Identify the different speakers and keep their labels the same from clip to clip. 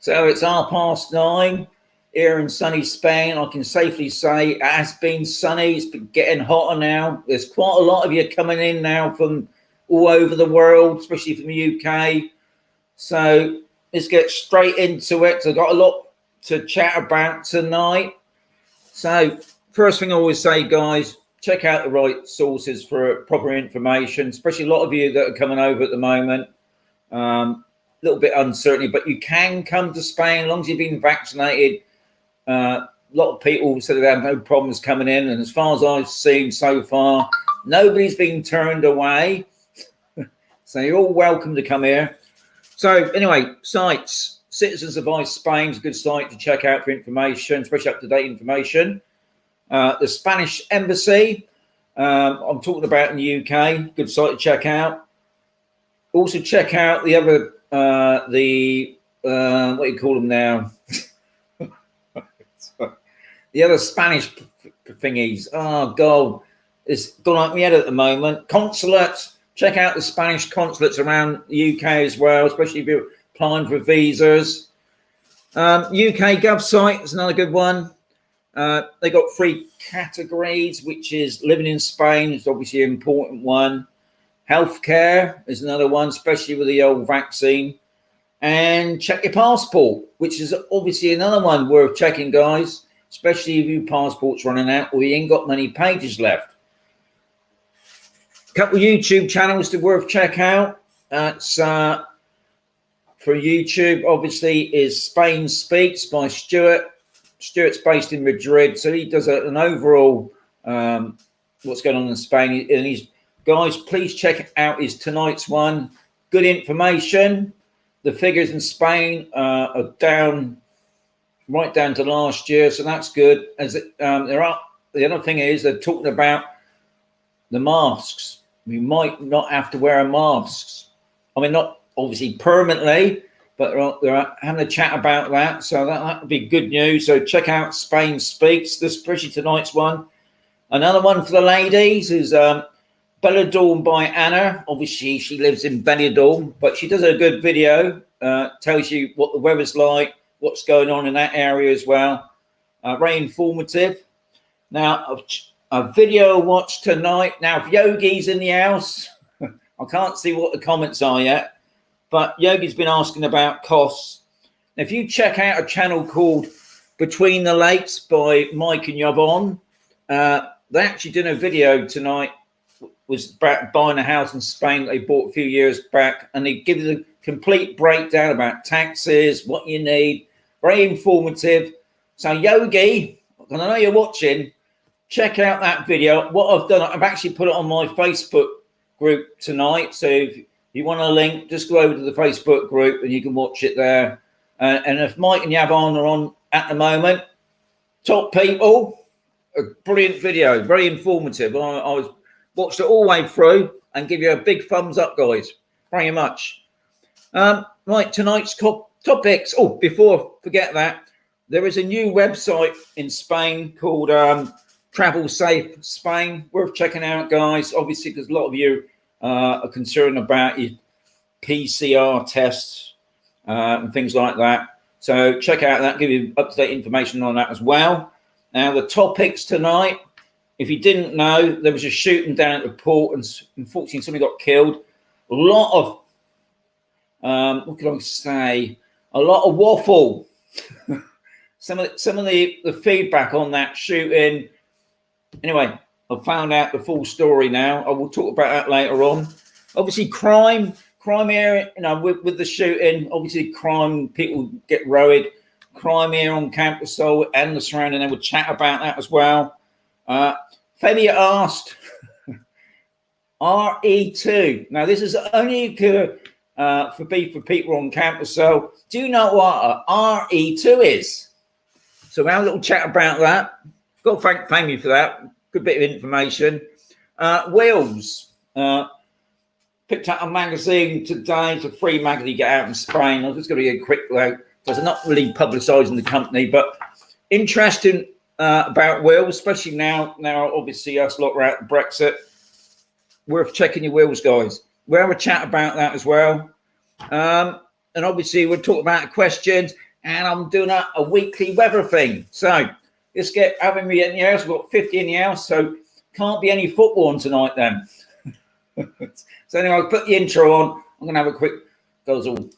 Speaker 1: So it's 9:30 here in sunny Spain. I can safely say it has been sunny. It's been getting hotter now. There's quite a lot of you coming in now from all over the world, especially from the UK. So let's get straight into it. So I've got a lot to chat about tonight. So first thing I always say, guys, check out the right sources for proper information, especially a lot of you that are coming over at the moment. A little bit uncertainty, but you can come to Spain as long as you've been vaccinated. A lot of people said they have no problems coming in, and as far as I've seen so far, nobody's been turned away. So you're all welcome to come here. So anyway, sites. Citizens Advice Spain is a good site to check out for information, especially up-to-date information. The Spanish Embassy, I'm talking about in the UK, good site to check out. Also check out the other, what do you call them now? The other Spanish thingies. Oh, God, it's gone up my head at the moment. Consulates. Check out the Spanish consulates around the UK as well, especially if you're applying for visas. UK Gov site is another good one. They got 3 categories, which is living in Spain is obviously an important one. Healthcare is another one, especially with the old vaccine. And check your passport, which is obviously another one worth checking, guys, especially if your passport's running out or you ain't got many pages left. Couple of YouTube channels to worth check out. That's for YouTube, obviously, is Spain Speaks by Stuart. Stuart's based in Madrid, so he does an overall what's going on in Spain. And he's, guys, please check out his tonight's one. Good information. The figures in Spain are down, right down to last year, so that's good. As the other thing is they're talking about the masks. We might not have to wear masks. I mean, not obviously permanently, but they're having a chat about that. So that would be good news. So check out Spain Speaks, especially tonight's one. Another one for the ladies is Benidorm by Anna. Obviously, she lives in Benidorm, but she does a good video. Tells you what the weather's like, what's going on in that area as well. Very informative. Now, a video watch tonight. Now, if Yogi's in the house, I can't see what the comments are yet, but Yogi's been asking about costs. Now, if you check out a channel called Between the Lakes by Mike and Yvonne, they actually did a video tonight, was about buying a house in Spain they bought a few years back, and they give you the complete breakdown about taxes, what you need. Very informative. So Yogi, and I know you're watching, check out that video. What I've done, I've actually put it on my Facebook group tonight. So if you want a link, just go over to the Facebook group and you can watch it there. And if Mike and Yvonne are on at the moment, top people, a brilliant video, very informative. I watched it all the way through and give you a big thumbs up, guys. Very much. Right, tonight's topics. Oh, before I forget that, there is a new website in Spain called Travel Safe Spain. Worth checking out, guys. Obviously, because a lot of you are concerned about your PCR tests and things like that. So check out that, give you up-to-date information on that as well. Now, the topics tonight, if you didn't know, there was a shooting down at the port and unfortunately somebody got killed. A lot of, what can I say? A lot of waffle. some of the feedback on that shooting. Anyway, I've found out the full story now. I will talk about that later on. Obviously, crime here, you know, with the shooting, obviously crime, people get worried. Crime here on campus and the surrounding, they would chat about that as well. Fabian asked, RE2. Now, this is only for people on campus. So, do you know what RE2 is? So, we'll have a little chat about that. Got to thank you for that. Good bit of information. Wheels. Picked up a magazine today. It's a free magazine you get out in Spain. I was just going to get a quick look because I'm not really publicising the company, but interesting about Wales, especially now obviously us lot are out of Brexit. Worth checking your Wales, guys. We'll have a chat about that as well. And obviously we'll talk about questions. and I'm doing a weekly weather thing. So let's get having me in the house. We've got 50 in the house, so can't be any football on tonight then. So anyway, I'll put the intro on. I'm gonna have a quick guzzle.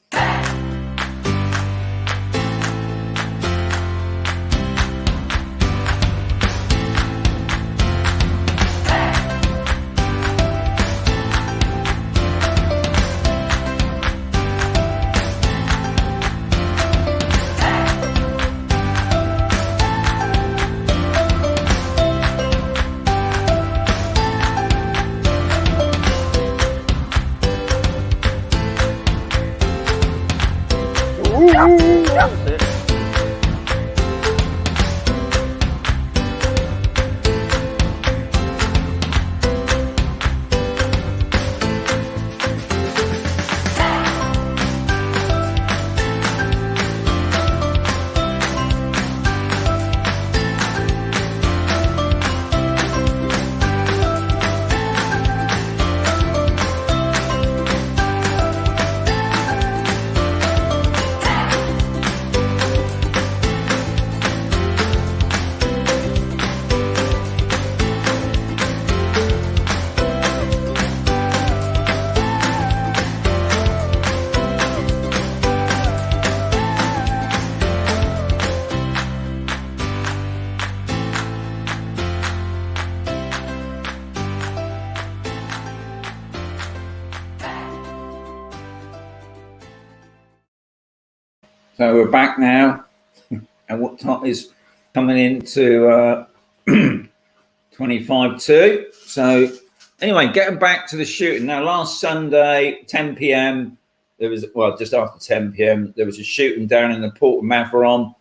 Speaker 1: So we're back now, and what time is coming into 25-2. So anyway, getting back to the shooting. Now, last Sunday, 10 p.m, there was, well, just after 10 p.m, there was a shooting down in the port of Mazaron.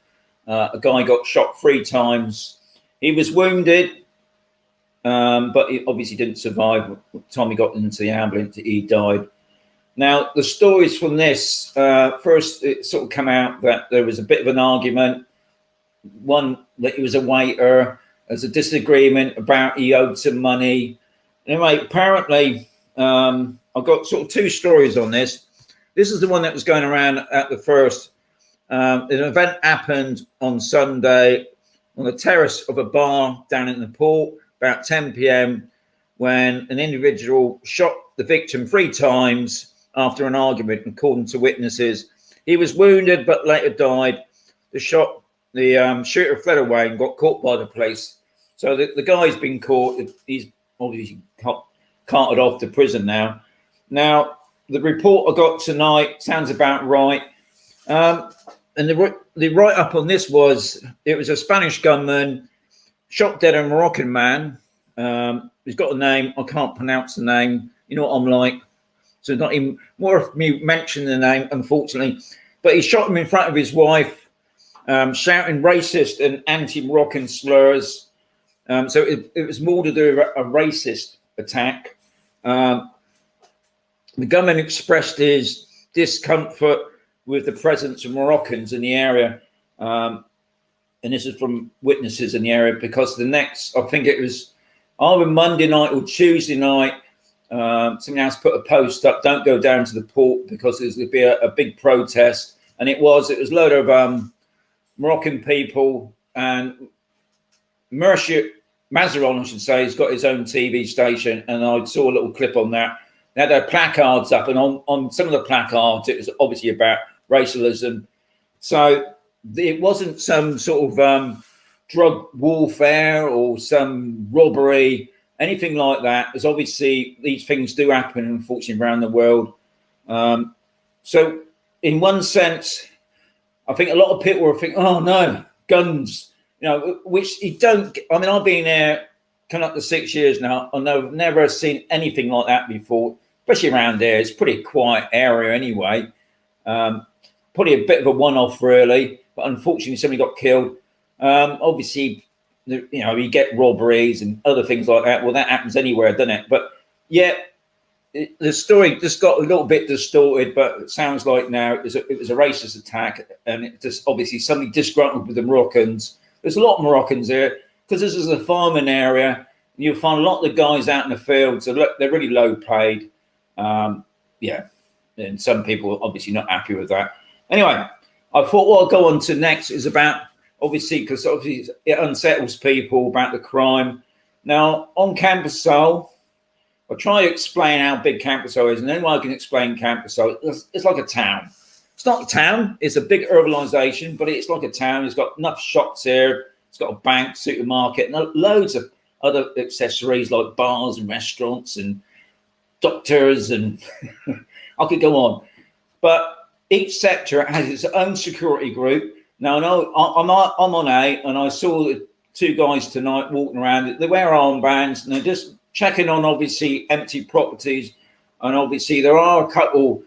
Speaker 1: A guy got shot 3 times. He was wounded, but he obviously didn't survive. By the time he got into the ambulance, he died. Now, the stories from this, first it sort of come out that there was a bit of an argument. One, that he was a waiter. There's a disagreement about he owed some money. Anyway, apparently, I've got sort of 2 stories on this. This is the one that was going around at the first. An event happened on Sunday on the terrace of a bar down in the port, about 10 p.m, when an individual shot the victim 3 times after an argument, according to witnesses. He was wounded but later died. The shooter fled away and got caught by the police. So the guy's been caught. He's obviously carted off to prison now. Now, the report I got tonight sounds about right. And the write-up on this was, it was a Spanish gunman shot dead a Moroccan man. He's got a name. I can't pronounce the name. You know what I'm like. So not even more of me mentioning the name, unfortunately. But he shot him in front of his wife, shouting racist and anti-Moroccan slurs. So it was more to do with a racist attack. The gunman expressed his discomfort with the presence of Moroccans in the area. And this is from witnesses in the area, because the next, I think it was either Monday night or Tuesday night, someone else put a post up, don't go down to the port because there's going to be a big protest. And it was a load of Moroccan people, and Mazaron, I should say, has got his own TV station, and I saw a little clip on that. They had their placards up, and on some of the placards, it was obviously about racialism. So it wasn't some sort of drug warfare or some robbery, anything like that. As obviously these things do happen, unfortunately, around the world. So in one sense, I think a lot of people will think, oh no, guns, you know, which you don't. I mean, I've been there coming up to 6 years now, and I've never seen anything like that before, especially around there. It's a pretty quiet area anyway. Probably a bit of a one-off, really, but unfortunately somebody got killed. Obviously, you know, you get robberies and other things like that. Well, that happens anywhere, doesn't it? But yeah, the story just got a little bit distorted, but it sounds like now it was a racist attack, and it just obviously somebody disgruntled with the Moroccans. There's a lot of Moroccans here because this is a farming area. You'll find a lot of the guys out in the fields. So they're really low paid. Yeah, and some people are obviously not happy with that. Anyway, I thought what I'll go on to next is about, obviously, because obviously it unsettles people about the crime. Now, on Campusole, I'll try to explain how big Campusole is, and then I can explain Campusole. It's like a town. It's not a town. It's a big urbanisation, but it's like a town. It's got enough shops here. It's got a bank, supermarket, and loads of other accessories like bars and restaurants and doctors, and I could go on. But each sector has its own security group. Now, I know I'm on A, and I saw the two guys tonight walking around. They wear armbands, and they're just checking on, obviously, empty properties. And obviously, there are a couple,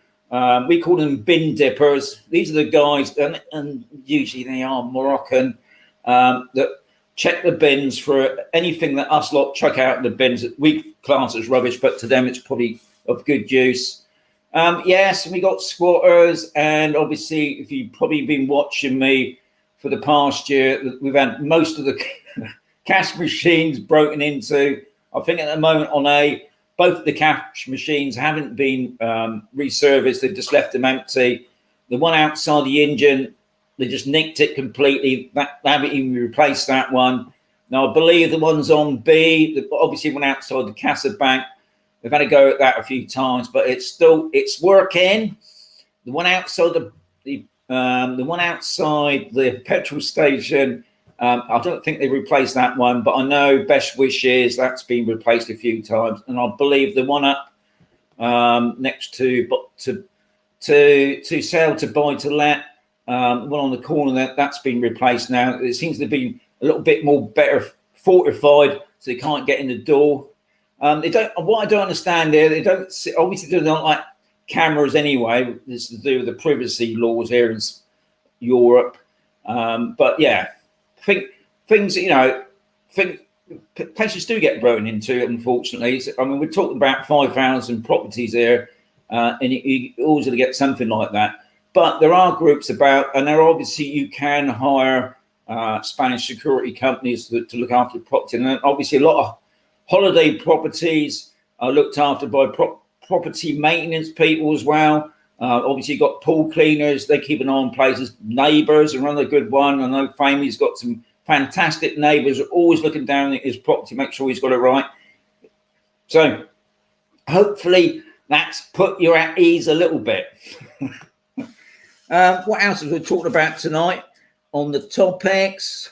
Speaker 1: we call them bin dippers. These are the guys, and usually they are Moroccan, that check the bins for anything that us lot chuck out in the bins that we class as rubbish, but to them it's probably of good use. Yes, we got squatters, and obviously, if you've probably been watching me for the past year, we've had most of the cash machines broken into. I think at the moment on A, both of the cash machines haven't been reserviced. They've just left them empty. The one outside the engine, they just nicked it completely. They haven't even replaced that one. Now, I believe the ones on B, obviously one outside the Casa Bank, we've had to go at that a few times, but it's working. The one outside the one outside the petrol station, I don't think they replaced that one, but I know Best Wishes, that's been replaced a few times, and I believe the one up next to sell to buy to let, one on the corner that's been replaced now. It seems to be a little bit more better fortified, so they can't get in the door. They don't. What I don't understand there, they don't obviously they don't like cameras anyway. This is to do with the privacy laws here in Europe. But yeah, I think things, places do get broken into, unfortunately. I mean, we're talking about 5,000 properties here, and you always going to get something like that. But there are groups about, and there obviously you can hire Spanish security companies to look after the property. And obviously a lot of holiday properties are looked after by property maintenance people as well. Obviously, you've got pool cleaners. They keep an eye on places. Neighbours are another good one. I know Famy's got some fantastic neighbours, always looking down at his property, make sure he's got it right. So hopefully that's put you at ease a little bit. What else have we talked about tonight on the topics?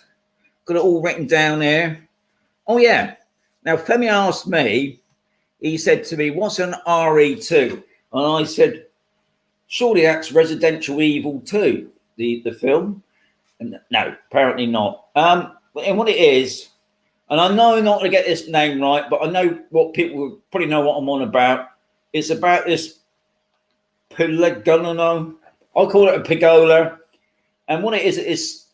Speaker 1: Got it all written down here. Oh, yeah. Now, Femi asked me, he said to me, what's an RE2? And I said, surely that's Residential Evil 2, the film. And no, apparently not. And what it is, and I know I'm not going to get this name right, but I know what people will probably know what I'm on about. It's about this Pelagono. I call it a pergola. And what it is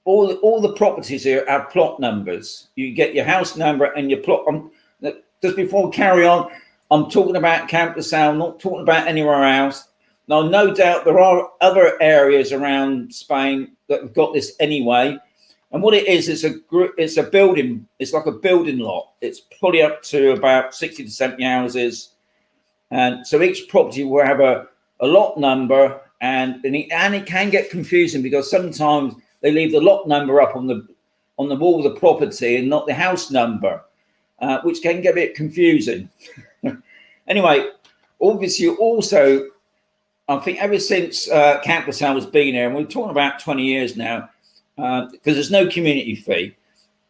Speaker 1: all the properties here have plot numbers. You get your house number and your plot. Just before we carry on, I'm talking about Campusole, not talking about anywhere else. Now, no doubt there are other areas around Spain that have got this anyway. And what it is it's a building. It's like a building lot. It's probably up to about 60 to 70 houses. And so each property will have a lot number, and it can get confusing because sometimes they leave the lot number up on the wall of the property and not the house number, which can get a bit confusing. Anyway, obviously also, I think ever since Campusole has been here, and we're talking about 20 years now, because there's no community fee.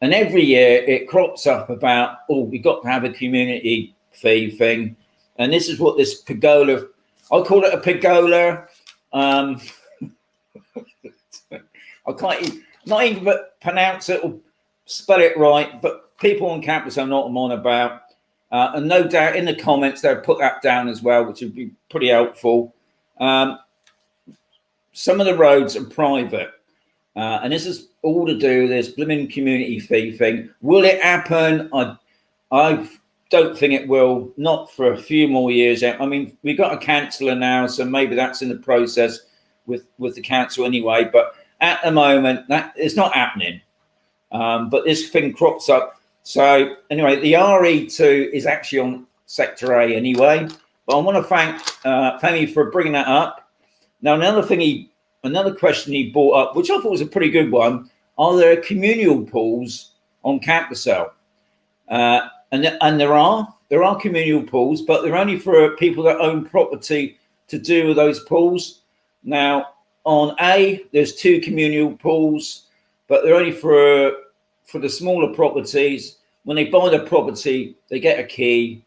Speaker 1: And every year it crops up about, we've got to have a community fee thing. And this is what this pergola, I call it a pergola. I can't not even pronounce it or spell it right, but people on campus are not what I'm on about. And no doubt in the comments they'll put that down as well, which would be pretty helpful. Some of the roads are private, and this is all to do with this blooming community fee thing. Will it happen? I don't think it will, not for a few more years. I mean, we've got a councillor now, so maybe that's in the process with the council anyway. But at the moment, that it's not happening. But this thing crops up. So anyway, the RE2 is actually on Sector A anyway. But I want to thank Femi for bringing that up. Now, another thing another question he brought up, which I thought was a pretty good one. Are there communal pools on Campusel? And there are communal pools, but they're only for people that own property to do with those pools. Now, on A, there's 2 communal pools, but they're only for the smaller properties. When they buy the property, they get a key.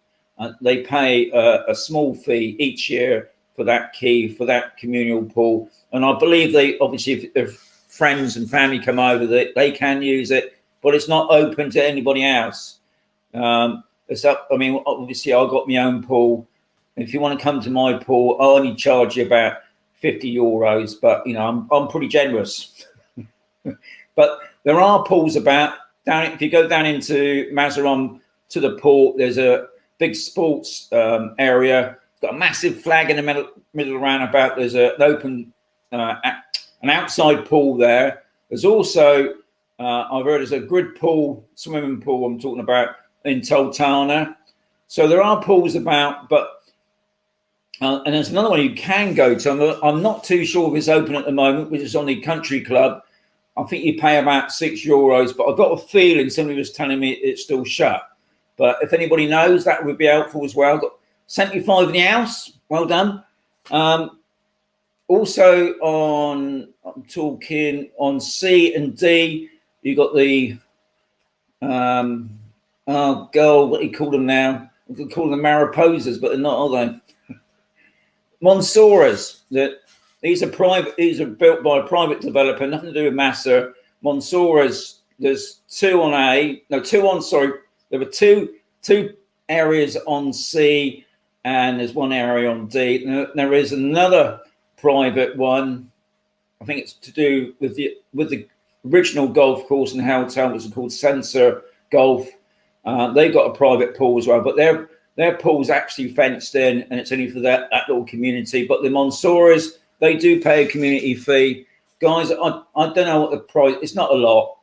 Speaker 1: They pay a small fee each year for that key, for that communal pool. And I believe they, obviously, if friends and family come over, they can use it, but it's not open to anybody else. It's up. I mean, obviously, I've got my own pool. If you want to come to my pool, I only charge you about €50, but you know, I'm pretty generous. But there are pools about down. If you go down into Mazaron to the port, there's a big sports area. It's got a massive flag in the middle roundabout. There's an open, an outside pool there. There's also, I've heard, there's a grid pool, swimming pool. I'm talking about in Toltana. So there are pools about, but and there's another one you can go to. I'm not too sure if it's open at the moment, which is on the country club. I think you pay about €6, but I've got a feeling somebody was telling me it's still shut. But if anybody knows, that would be helpful as well. Got 75 in the house. Well done. Also I'm talking on C and D, you got the, what do you call them now? We could call them Mariposas, but they're not, are they? Monsoras. These are built by a private developer, nothing to do with Massa. Monsoras, there's 2 on A, no, 2 on, sorry. There were two areas on C, and there's 1 area on D. There is another private one. I think it's to do with the original golf course in Helltown, which is called Sensor Golf. They've got a private pool as well, but their pool's actually fenced in, and it's only for that little community. But the Monsoras, they do pay a community fee. Guys, I don't know what the price. It's not a lot.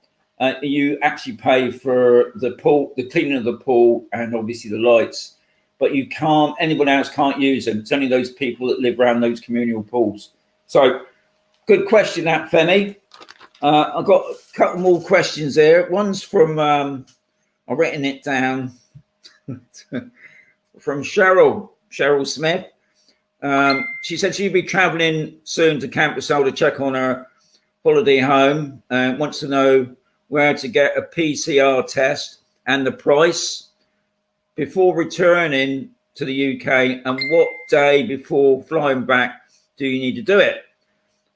Speaker 1: You actually pay for the pool, the cleaning of the pool, and obviously the lights. But you can't. Anyone else can't use them. It's only those people that live around those communal pools. So, good question, that Femi. I've got a couple more questions there. One's from I've written it down from Cheryl Smith. She said she'd be traveling soon to Campusel to check on her holiday home and wants to know where to get a PCR test and the price before returning to the UK, and what day before flying back do you need to do it.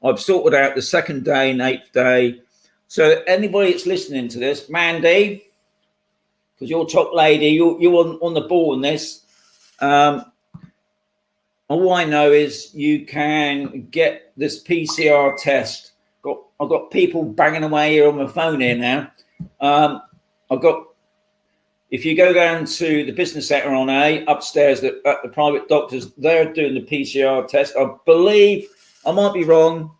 Speaker 1: I've sorted out the 2nd day and 8th day. So anybody that's listening to this, Mandy, because you're top lady, you're on the ball on this. All I know is you can get this PCR test. I've got people banging away here on my phone here now. If you go down to the business centre on A, upstairs at the private doctors, they're doing the PCR test. I believe, I might be wrong,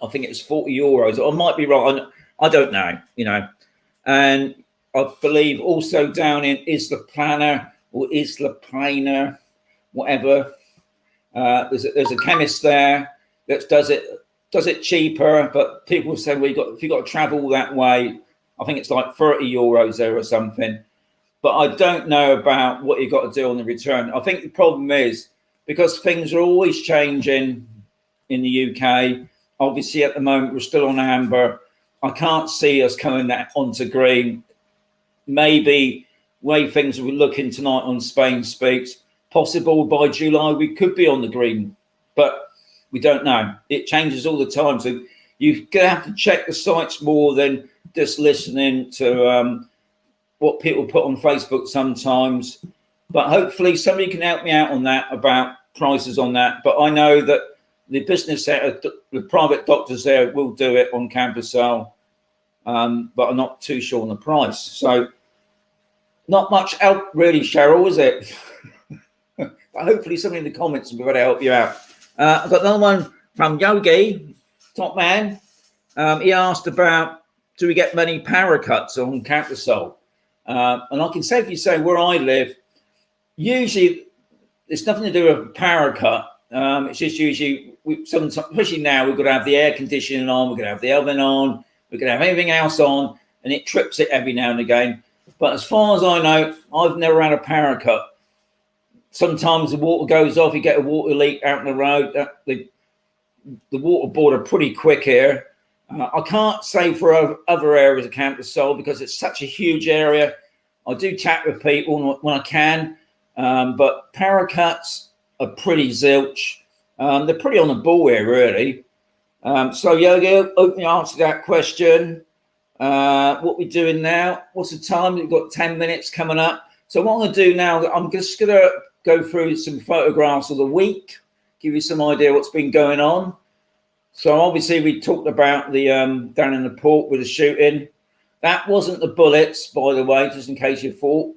Speaker 1: I think it's €40. I might be wrong. I don't know, you know. And I believe also down in Isla Plana or Isla Plana, whatever. There's a chemist there that does it cheaper, but people say, well, if you've got to travel that way, I think it's like €30 there or something. But I don't know about what you've got to do on the return. I think the problem is because things are always changing in the UK. Obviously, at the moment, we're still on amber. I can't see us coming onto green. Maybe way things are looking tonight on Spain Speaks, possible by July we could be on the green, but we don't know. It changes all the time. So you're going to have to check the sites more than just listening to what people put on Facebook sometimes. But hopefully somebody can help me out on that, about prices on that. But I know that the business sector, the private doctors there will do it on Campusel, but I'm not too sure on the price. So not much help really, Cheryl, is it? But hopefully somebody in the comments will be able to help you out. I've got another one from Yogi, top man. He asked about, do we get many power cuts on Campusel? And I can safely say where I live, usually it's nothing to do with a power cut. It's just usually, sometimes, especially now, we've got to have the air conditioning on, we're going to have the oven on, we're going to have everything else on, and it trips it every now and again. But as far as I know, I've never had a power cut. Sometimes the water goes off, you get a water leak out in the road. The water board are pretty quick here. I can't say for other areas of Camp de Sol because it's such a huge area. I do chat with people when I can, but power cuts are pretty zilch. They're pretty on the ball here, really. So, Yogi, hope you answer that question. What we're doing now, what's the time? We've got 10 minutes coming up. So what I'm going to do now, I'm just going to go through some photographs of the week, give you some idea what's been going on. So obviously we talked about the down in the port with the shooting. That wasn't the bullets, by the way, just in case you thought.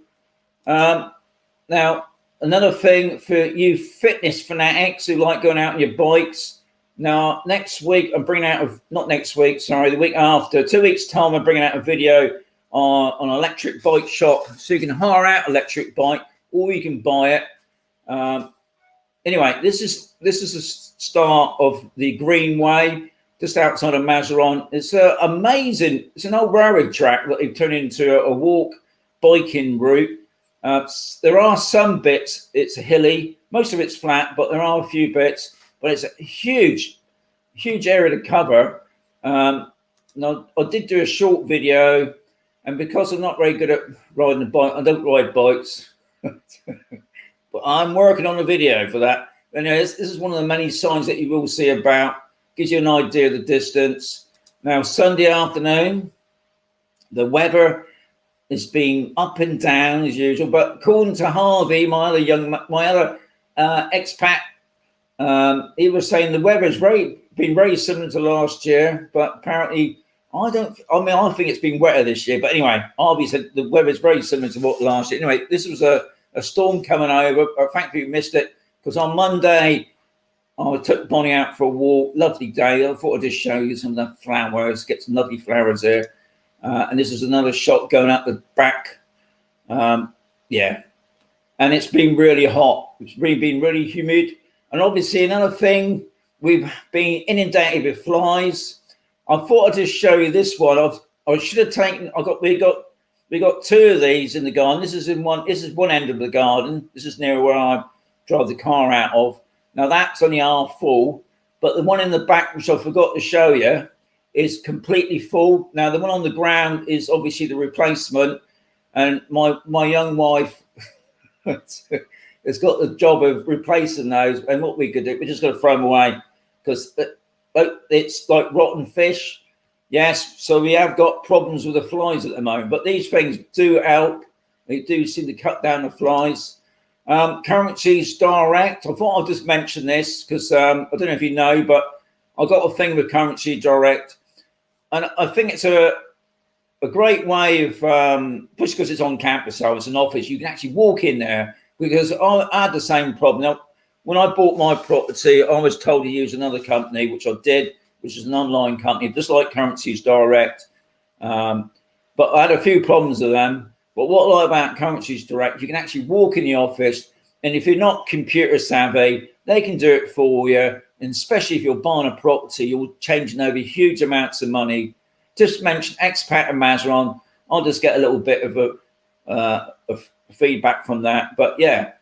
Speaker 1: Now, another thing for you fitness fanatics who like going out on your bikes. Now, next week, I'm bringing out, not next week, sorry, the week after, 2 weeks' time, I'm bringing out a video on an electric bike shop. So you can hire out electric bike or you can buy it. Anyway, this is the start of the Greenway, just outside of Mazaron. It's amazing. It's an old railway track that they've turned into a walk biking route. There are some bits, it's hilly, most of it's flat, but there are a few bits. But it's a huge area to cover. Now, I did do a short video, and because I'm not very good at riding a bike, I don't ride bikes, but I'm working on a video for that. And this is one of the many signs that you will see about, gives you an idea of the distance. Now, Sunday afternoon, the weather has been up and down as usual, but according to Harvey, my other expat, he was saying the weather's been very similar to last year, but apparently I think it's been wetter this year. But anyway, Harvey said the weather's very similar to what last year. Anyway, this was a storm coming over. Thankfully, we missed it because on Monday I took Bonnie out for a walk. Lovely day. I thought I'd just show you some of the flowers. Get some lovely flowers there. And this is another shot going up the back. Yeah, and it's been really hot. It's really been really humid. And obviously another thing, we've been inundated with flies. I thought I'd just show you this one. I should have taken. We got two of these in the garden. This is one end of the garden. This is near where I drive the car out of. Now that's only half full, but the one in the back, which I forgot to show you, is completely full. Now the one on the ground is obviously the replacement, and my young wife has got the job of replacing those. And what we could do, we're just going to throw them away because it's like rotten fish. Yes, so we have got problems with the flies at the moment, but these things do help. They do seem to cut down the flies. Currencies Direct. I thought I'd just mention this because I don't know if you know, but I got a thing with Currency Direct, and I think it's a great way of just because it's on campus, so it's an office. You can actually walk in there. Because I had the same problem. Now, when I bought my property, I was told to use another company, which I did, which is an online company, just like Currencies Direct. But I had a few problems with them. But what I like about Currencies Direct, you can actually walk in the office, and if you're not computer savvy, they can do it for you. And especially if you're buying a property, you're changing over huge amounts of money. Just mention Expat and Mazaron. I'll just get a little bit of feedback from that. But yeah,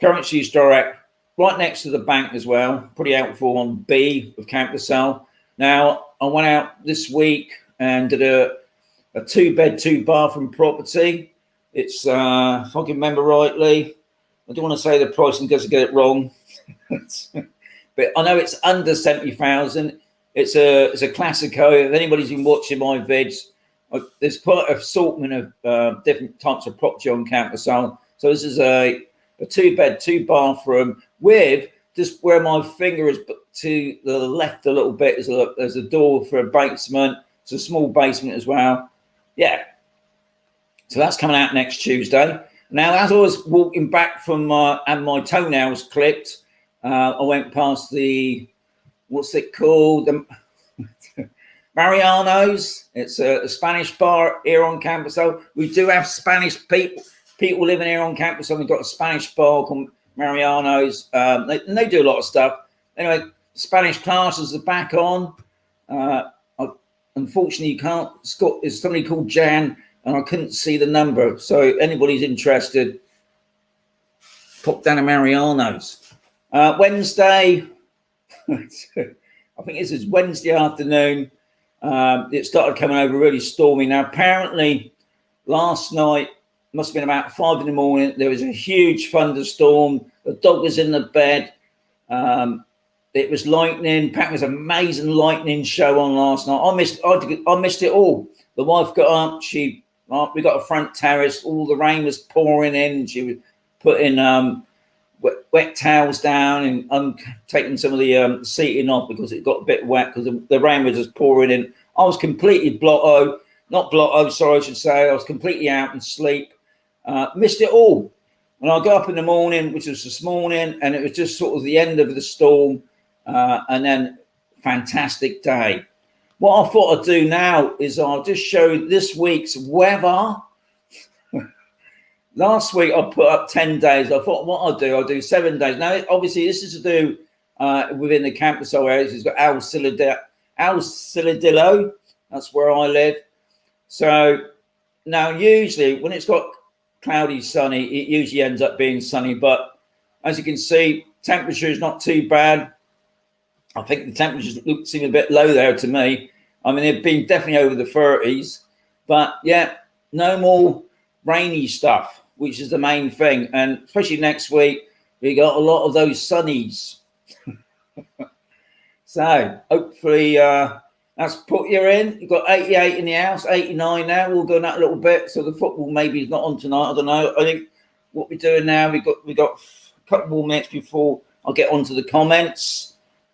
Speaker 1: Currencies Direct, right next to the bank as well. Pretty helpful on B of Camp de Sol. Now, I went out this week and did a 2-bed, 2-bathroom property. It's, if I can remember rightly, I don't want to say the price in case I get it wrong. But I know it's under 70,000. It's a Classico. If anybody's been watching my vids, there's quite an assortment of different types of property on Camp de Sol. So this is a 2-bed, 2-bathroom with just where my finger is to the left a little bit. There's a door for a basement. It's a small basement as well. Yeah. So that's coming out next Tuesday. Now, as I was walking back from and my toenails clipped, I went past the, what's it called? Mariano's. It's a Spanish bar here on Camp de Sol. We do have Spanish people living here on Camp de Sol. We've got a Spanish bar called Mariano's. They do a lot of stuff. Anyway, Spanish classes are back on. Unfortunately, you can't. There's somebody called Jan, and I couldn't see the number. So anybody's interested, pop down to Mariano's. Wednesday, I think this is Wednesday afternoon. It started coming over really stormy. Now, apparently, last night, must have been about 5 in the morning, there was a huge thunderstorm. The dog was in the bed. It was lightning. Pat was an amazing lightning show on last night. I missed it all. The wife got up. We got a front terrace. All the rain was pouring in. She was putting wet towels down and taking some of the seating off because it got a bit wet because the rain was just pouring in. I was completely sorry, I should say. I was completely out in sleep. Missed it all. When I got up in the morning, which was this morning, and it was just sort of the end of the storm, and then fantastic day. What I thought I'd do now is I'll just show this week's weather. Last week I put up 10 days. I thought what I'll do 7 days. Now, obviously, this is to do within the campus areas. It's got Al Ciladillo. That's where I live. So now, usually, when it's got cloudy, sunny, it usually ends up being sunny. But as you can see, temperature is not too bad. I think the temperatures seem a bit low there to me. I mean, they've been definitely over the 30s. But, yeah, no more rainy stuff, which is the main thing. And especially next week, we got a lot of those sunnies. So hopefully that's put you in. You've got 88 in the house, 89 now. We'll go in that a little bit. So the football maybe is not on tonight. I don't know. I think what we're doing now, we got a couple more minutes before I get onto the comments.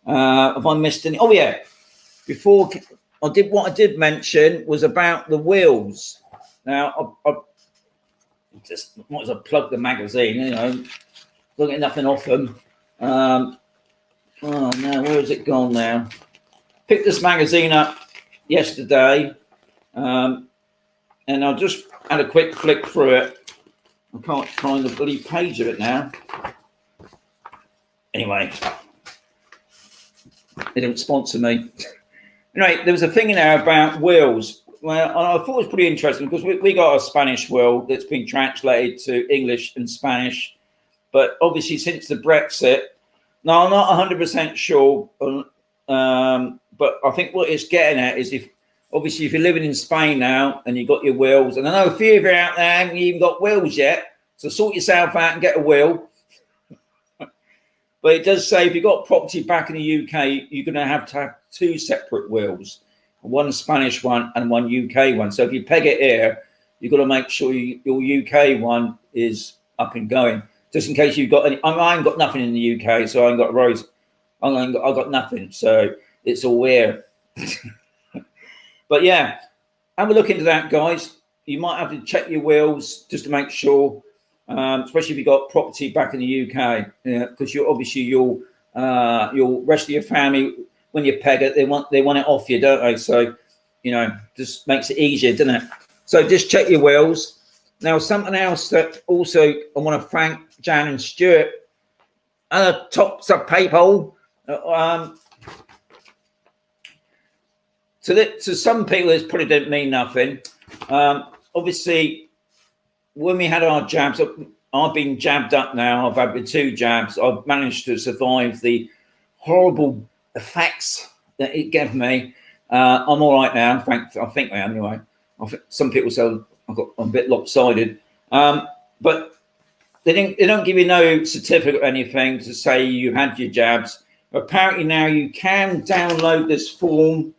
Speaker 1: Have I missed any? Oh yeah. Before I did mention was about the wheels. Now I just might as well plug the magazine, you know. Don't get nothing off them. Oh no, where has it gone now? Picked this magazine up yesterday, and I just had a quick flick through it. I can't find the bloody page of it now. Anyway, they didn't sponsor me. Anyway, there was a thing in there about wills. Well, I thought it was pretty interesting because we got a Spanish will that's been translated to English and Spanish. But obviously, since the Brexit, now I'm not 100% sure. But I think what it's getting at is if you're living in Spain now and you've got your wills, and I know a few of you out there haven't even got wills yet, so sort yourself out and get a will. But it does say if you've got property back in the UK, you're going to have 2 separate wills. One Spanish one and one UK one. So if you peg it here, you've got to make sure your UK one is up and going. Just in case you've got any. I ain't got nothing in the UK, so I ain't got roads. I got nothing, so it's all here. But yeah, have a look into that, guys. You might have to check your wills just to make sure, especially if you've got property back in the UK, because you'll rest of your family. When you peg it, they want it off you, don't they? So, just makes it easier, doesn't it? So just check your wills. Now, something else that also I want to thank Jan and Stuart. Tops up PayPal. To some people, this probably didn't mean nothing. Obviously, when we had our jabs, I've been jabbed up now. I've had the 2 jabs. I've managed to survive the horrible effects that it gave me. I'm all right now. I think I am anyway. Some people say I'm a bit lopsided, but they don't give you no certificate or anything to say you had your jabs. Apparently now you can download this form,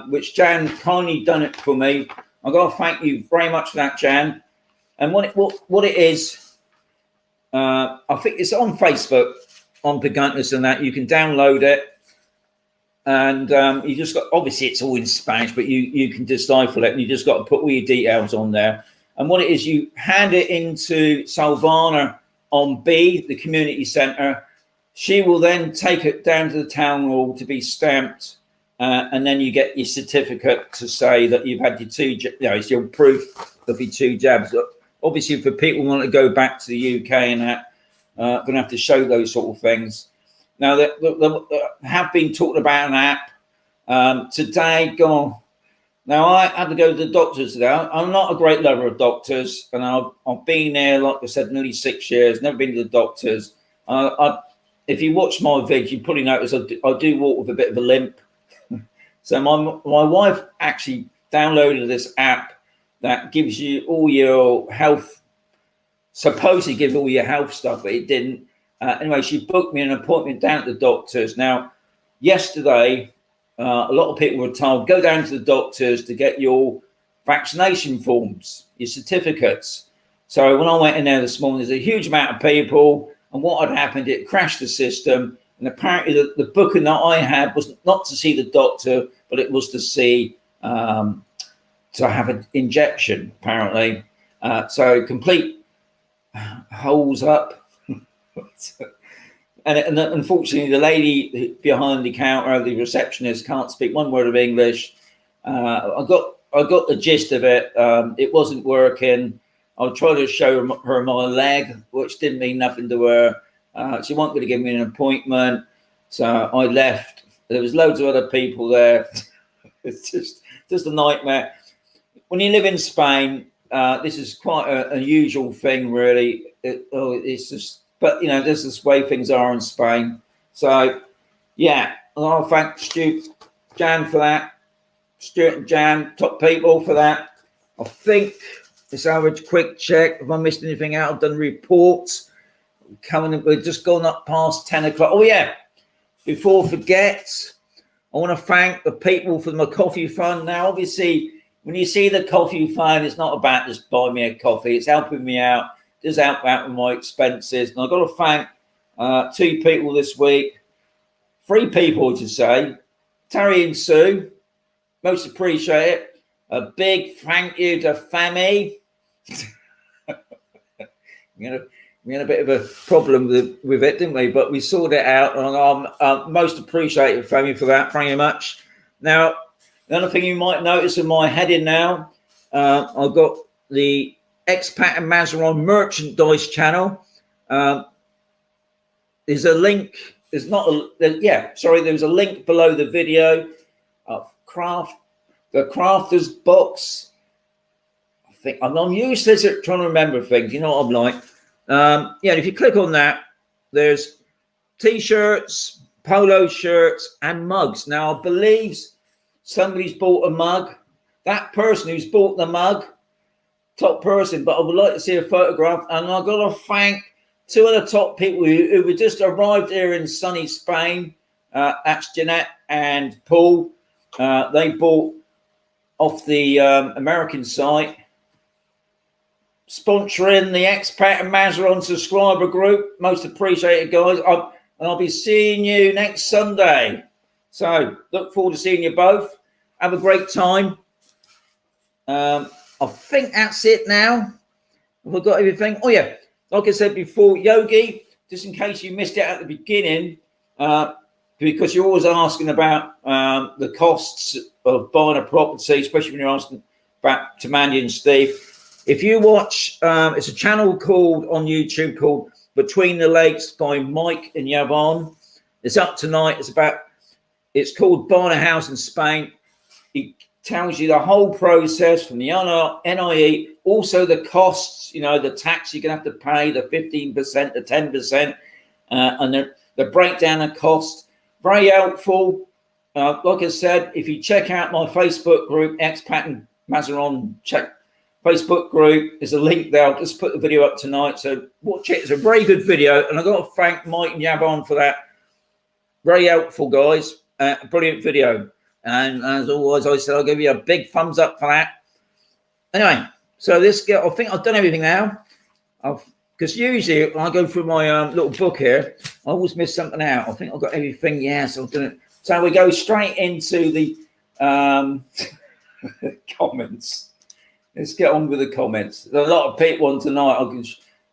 Speaker 1: which Jan kindly done it for me. I've got to thank you very much for that, Jan. And what it is, I think it's on Facebook, on Peguntis and that. You can download it. And you just got, obviously it's all in Spanish, but you can decipher it and you just got to put all your details on there. And what it is, you hand it into Salvana on B, the community centre. She will then take it down to the town hall to be stamped. And then you get your certificate to say that you've had your 2, it's your proof of your 2 jabs. Obviously, for people who want to go back to the UK and that, going to have to show those sort of things. Now, there have been talking about an app today. Gone. Now, I had to go to the doctors today. I'm not a great lover of doctors, and I've been there, like I said, nearly 6 years. Never been to the doctors. If you watch my vids, you probably notice I do walk with a bit of a limp. So my wife actually downloaded this app that gives you all your health, supposedly give all your health stuff, but it didn't. Anyway, she booked me an appointment down at the doctor's. Now, yesterday, a lot of people were told, go down to the doctor's to get your vaccination forms, your certificates. So when I went in there this morning, there's a huge amount of people, and what had happened, it crashed the system. And apparently the booking that I had was not to see the doctor, but it was to see, to have an injection, apparently. So complete holes up. And unfortunately, the lady behind the counter, the receptionist, can't speak one word of English. I got the gist of it. It wasn't working. I tried to show her my leg, which didn't mean nothing to her. She wasn't going to give me an appointment, so I left. There was loads of other people there. It's just a nightmare. When you live in Spain, this is quite an unusual thing, really. It's just, but you know, this is the way things are in Spain. So, yeah, I'll thank Jan for that. Stuart and Jan, top people for that. I think this average quick check. If I missed anything out, I've done reports. We've just gone up past 10 o'clock. Oh, yeah. Before I forget, I want to thank the people for my coffee fund. Now, obviously, when you see the coffee fund, it's not about just buying me a coffee. It's helping me out. Just help out with my expenses. And I've got to thank 2 people this week. 3 people, I should say. Terry and Sue. Most appreciate it. A big thank you to Fami. We had a bit of a problem with it, didn't we? But we sorted it out, and I'm most appreciated, Fami, for that. Thank you much. Now, the other thing you might notice in my heading now, I've got the Expat and Mazaron merchandise channel. There's a link. There's not a there's a link below the video of the crafter's box. I think I'm useless at trying to remember things. You know what I'm like. If you click on that, there's t-shirts, polo shirts, and mugs. Now, I believe somebody's bought a mug. That person who's bought the mug, top person, but I would like to see a photograph. And I've got to thank 2 of the top people who were just arrived here in sunny Spain. That's Jeanette and Paul. They bought off the American site, sponsoring the Expat and Mazaron subscriber group. Most appreciated, guys. I'll be seeing you next Sunday. So look forward to seeing you both. Have a great time. I think that's it now. Have I got everything? Oh, yeah. Like I said before, Yogi, just in case you missed it at the beginning, because you're always asking about the costs of buying a property, especially when you're asking about to Mandy and Steve. If you watch, it's a channel on YouTube called Between the Lakes by Mike and Yvonne. It's up tonight. It's called Buying a House in Spain. It tells you the whole process from the NIE, also the costs, you know, the tax you're going to have to pay, the 15%, the 10%, and the breakdown of costs. Very helpful. Like I said, if you check out my Facebook group, Expat and Mazaron, check Facebook group. There's a link there. I'll just put the video up tonight. So watch it. It's a very good video. And I've got to thank Mike and Yvonne for that. Very helpful, guys. Brilliant video. And as always, I said, I'll give you a big thumbs up for that. Anyway, so I think I've done everything now. Because usually when I go through my little book here, I always miss something out. I think I've got everything. Yes, I've done it. So we go straight into the comments. Let's get on with the comments. There's a lot of people on tonight.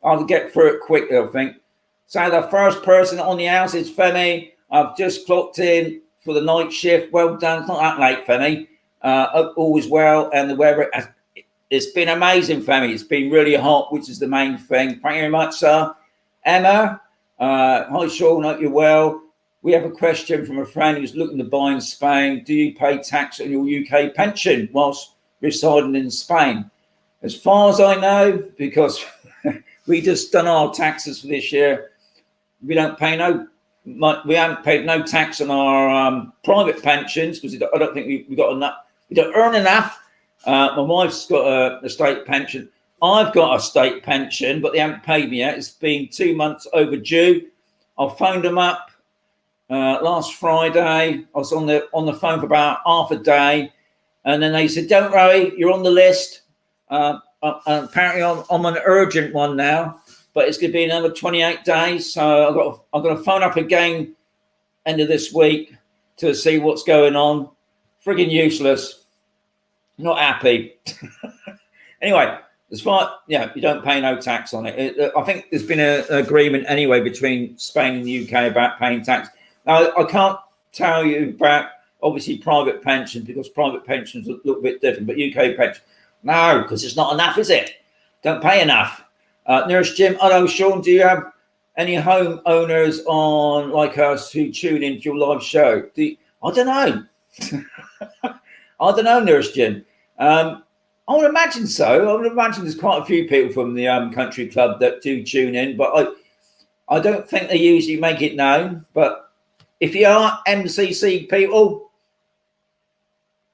Speaker 1: I'll get through it quickly, I think. So the first person on the house is Femi. I've just clocked in for the night shift. Well done. It's not that late, Femi. All is well. And the weather, it's been amazing, Femi. It's been really hot, which is the main thing. Thank you very much, sir. Emma, hi Sean, hope you're well. We have a question from a friend who's looking to buy in Spain. Do you pay tax on your UK pension whilst residing in Spain? As far as I know, because we just done our taxes for this year, we don't pay we haven't paid no tax on our private pensions because I don't think we got enough. We don't earn enough. My wife's got a state pension. I've got a state pension, but they haven't paid me yet. It's been 2 months overdue. I phoned them up last Friday. I was on the phone for about half a day, and then they said, "Don't worry, you're on the list." Apparently, I'm an urgent one now, but it's going to be another 28 days. So I've got to phone up again end of this week to see what's going on. Friggin' useless. Not happy. Anyway. As far, yeah, you don't pay no tax on it. I think there's been an agreement anyway between Spain and the UK about paying tax. Now, I can't tell you about, obviously, private pension, because private pensions are a little bit different, but UK pension, no, because it's not enough, is it? Don't pay enough. Nurse Jim, hello, Sean, do you have any home owners on, like us, who tune into your live show? I don't know. I don't know, Nurse Jim. I would imagine so. I would imagine there's quite a few people from the country club that do tune in, but I don't think they usually make it known. But if you are MCC people,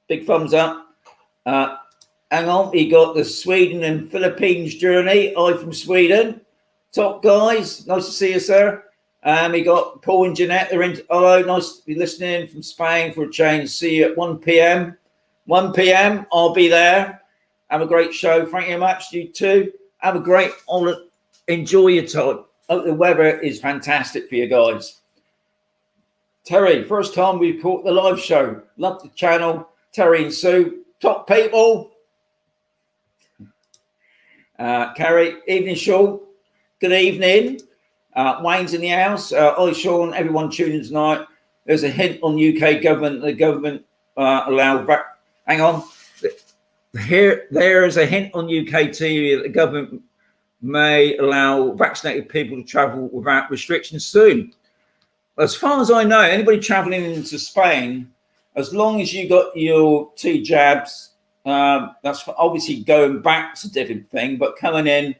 Speaker 1: big thumbs up. Hang on, we got the Sweden and Philippines journey. I from Sweden. Top guys, nice to see you, sir. We got Paul and Jeanette. They're in. Hello, nice to be listening from Spain for a change. See you at 1 p.m. 1 p.m. I'll be there. Have a great show. Thank you very much. You too. Have a great, enjoy your time. Hope the weather is fantastic for you guys. Terry, first time we've caught the live show. Love the channel. Terry and Sue, top people. Carrie, evening, Sean. Good evening. Wayne's in the house. Hi, Sean. Everyone tuning tonight. There's a hint on UK government. The government hang on. There is a hint on UK TV that the government may allow vaccinated people to travel without restrictions soon. As far as I know, anybody traveling into Spain, as long as you got your 2 jabs, that's obviously going back's a different thing, but coming in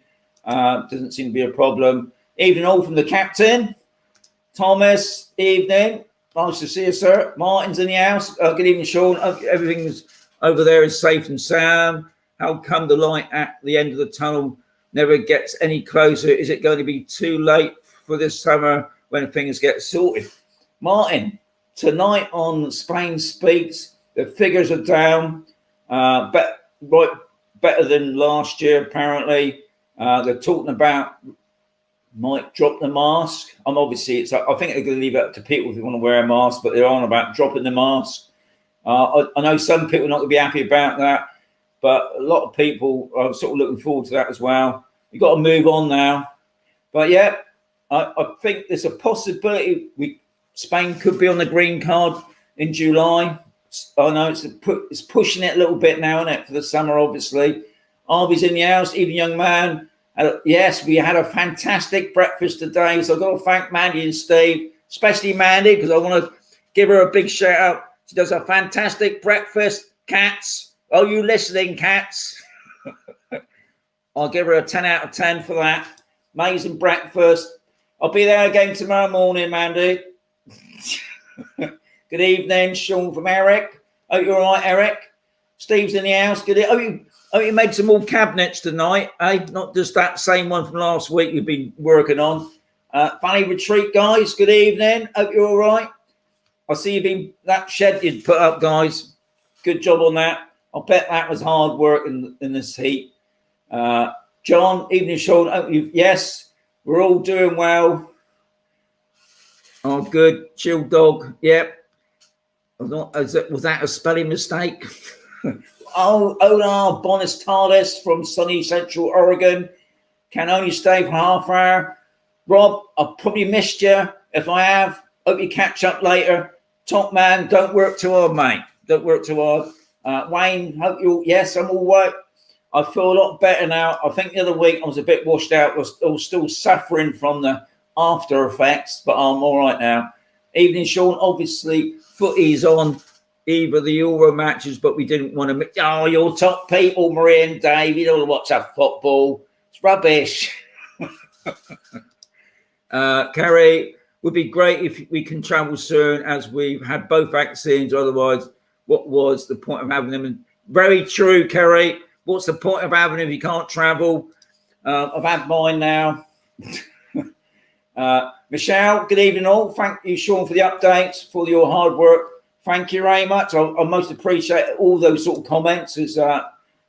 Speaker 1: doesn't seem to be a problem. Evening all from the captain. Thomas, evening. Nice to see you, sir. Martin's in the house. Good evening, Sean. Everything's over there is safe and sound. How come the light at the end of the tunnel never gets any closer? Is it going to be too late for this summer when things get sorted? Martin, tonight on Spain Speaks, the figures are down, better than last year, apparently. They're talking about might drop the mask. I think they're going to leave it up to people who want to wear a mask, but they're on about dropping the mask. I know some people are not going to be happy about that, but a lot of people are sort of looking forward to that as well. You've got to move on now. But yeah, I think there's a possibility Spain could be on the green card in July. I know it's pushing it a little bit now, isn't it, for the summer, obviously. Harvey's in the house, even young man. Yes, we had a fantastic breakfast today, so I've got to thank Mandy and Steve, especially Mandy, because I want to give her a big shout out. She does a fantastic breakfast. Cats, are you listening, cats? I'll give her a 10 out of 10 for that. Amazing breakfast. I'll be there again tomorrow morning, Mandy. Good evening, Sean from Eric. Hope you're all right, Eric. Steve's in the house. Good. Hope you made some more cabinets tonight, eh? Not just that same one from last week you've been working on. Funny retreat, guys. Good evening. Hope you're all right. I see you've been that shed you'd put up, guys. Good job on that. I bet that was hard work in this heat. John, evening, Sean. Yes, we're all doing well. Oh, good. Chill dog. Yep. Was that a spelling mistake? Oh, Olar Bonis Tardis from sunny Central Oregon. Can only stay for half hour. Rob, I've probably missed you. If I have, hope you catch up later. Top man, don't work too hard, mate. Don't work too hard. Wayne, hope you. Yes, I'm all right. I feel a lot better now. I think the other week I was a bit washed out. I was still suffering from the after effects, but I'm all right now. Evening, Sean. Obviously, footy's on either the Euro matches, but we didn't want to. Oh, you're top people, Marie and Dave. You don't watch that football. It's rubbish. Kerry, would be great if we can travel soon, as we've had both vaccines. Otherwise, what was the point of having them? And very true, Kerry. What's the point of having them if you can't travel? I've had mine now. Michelle, good evening all. Thank you, Sean, for the updates, for your hard work. Thank you very much. I most appreciate all those sort of comments. It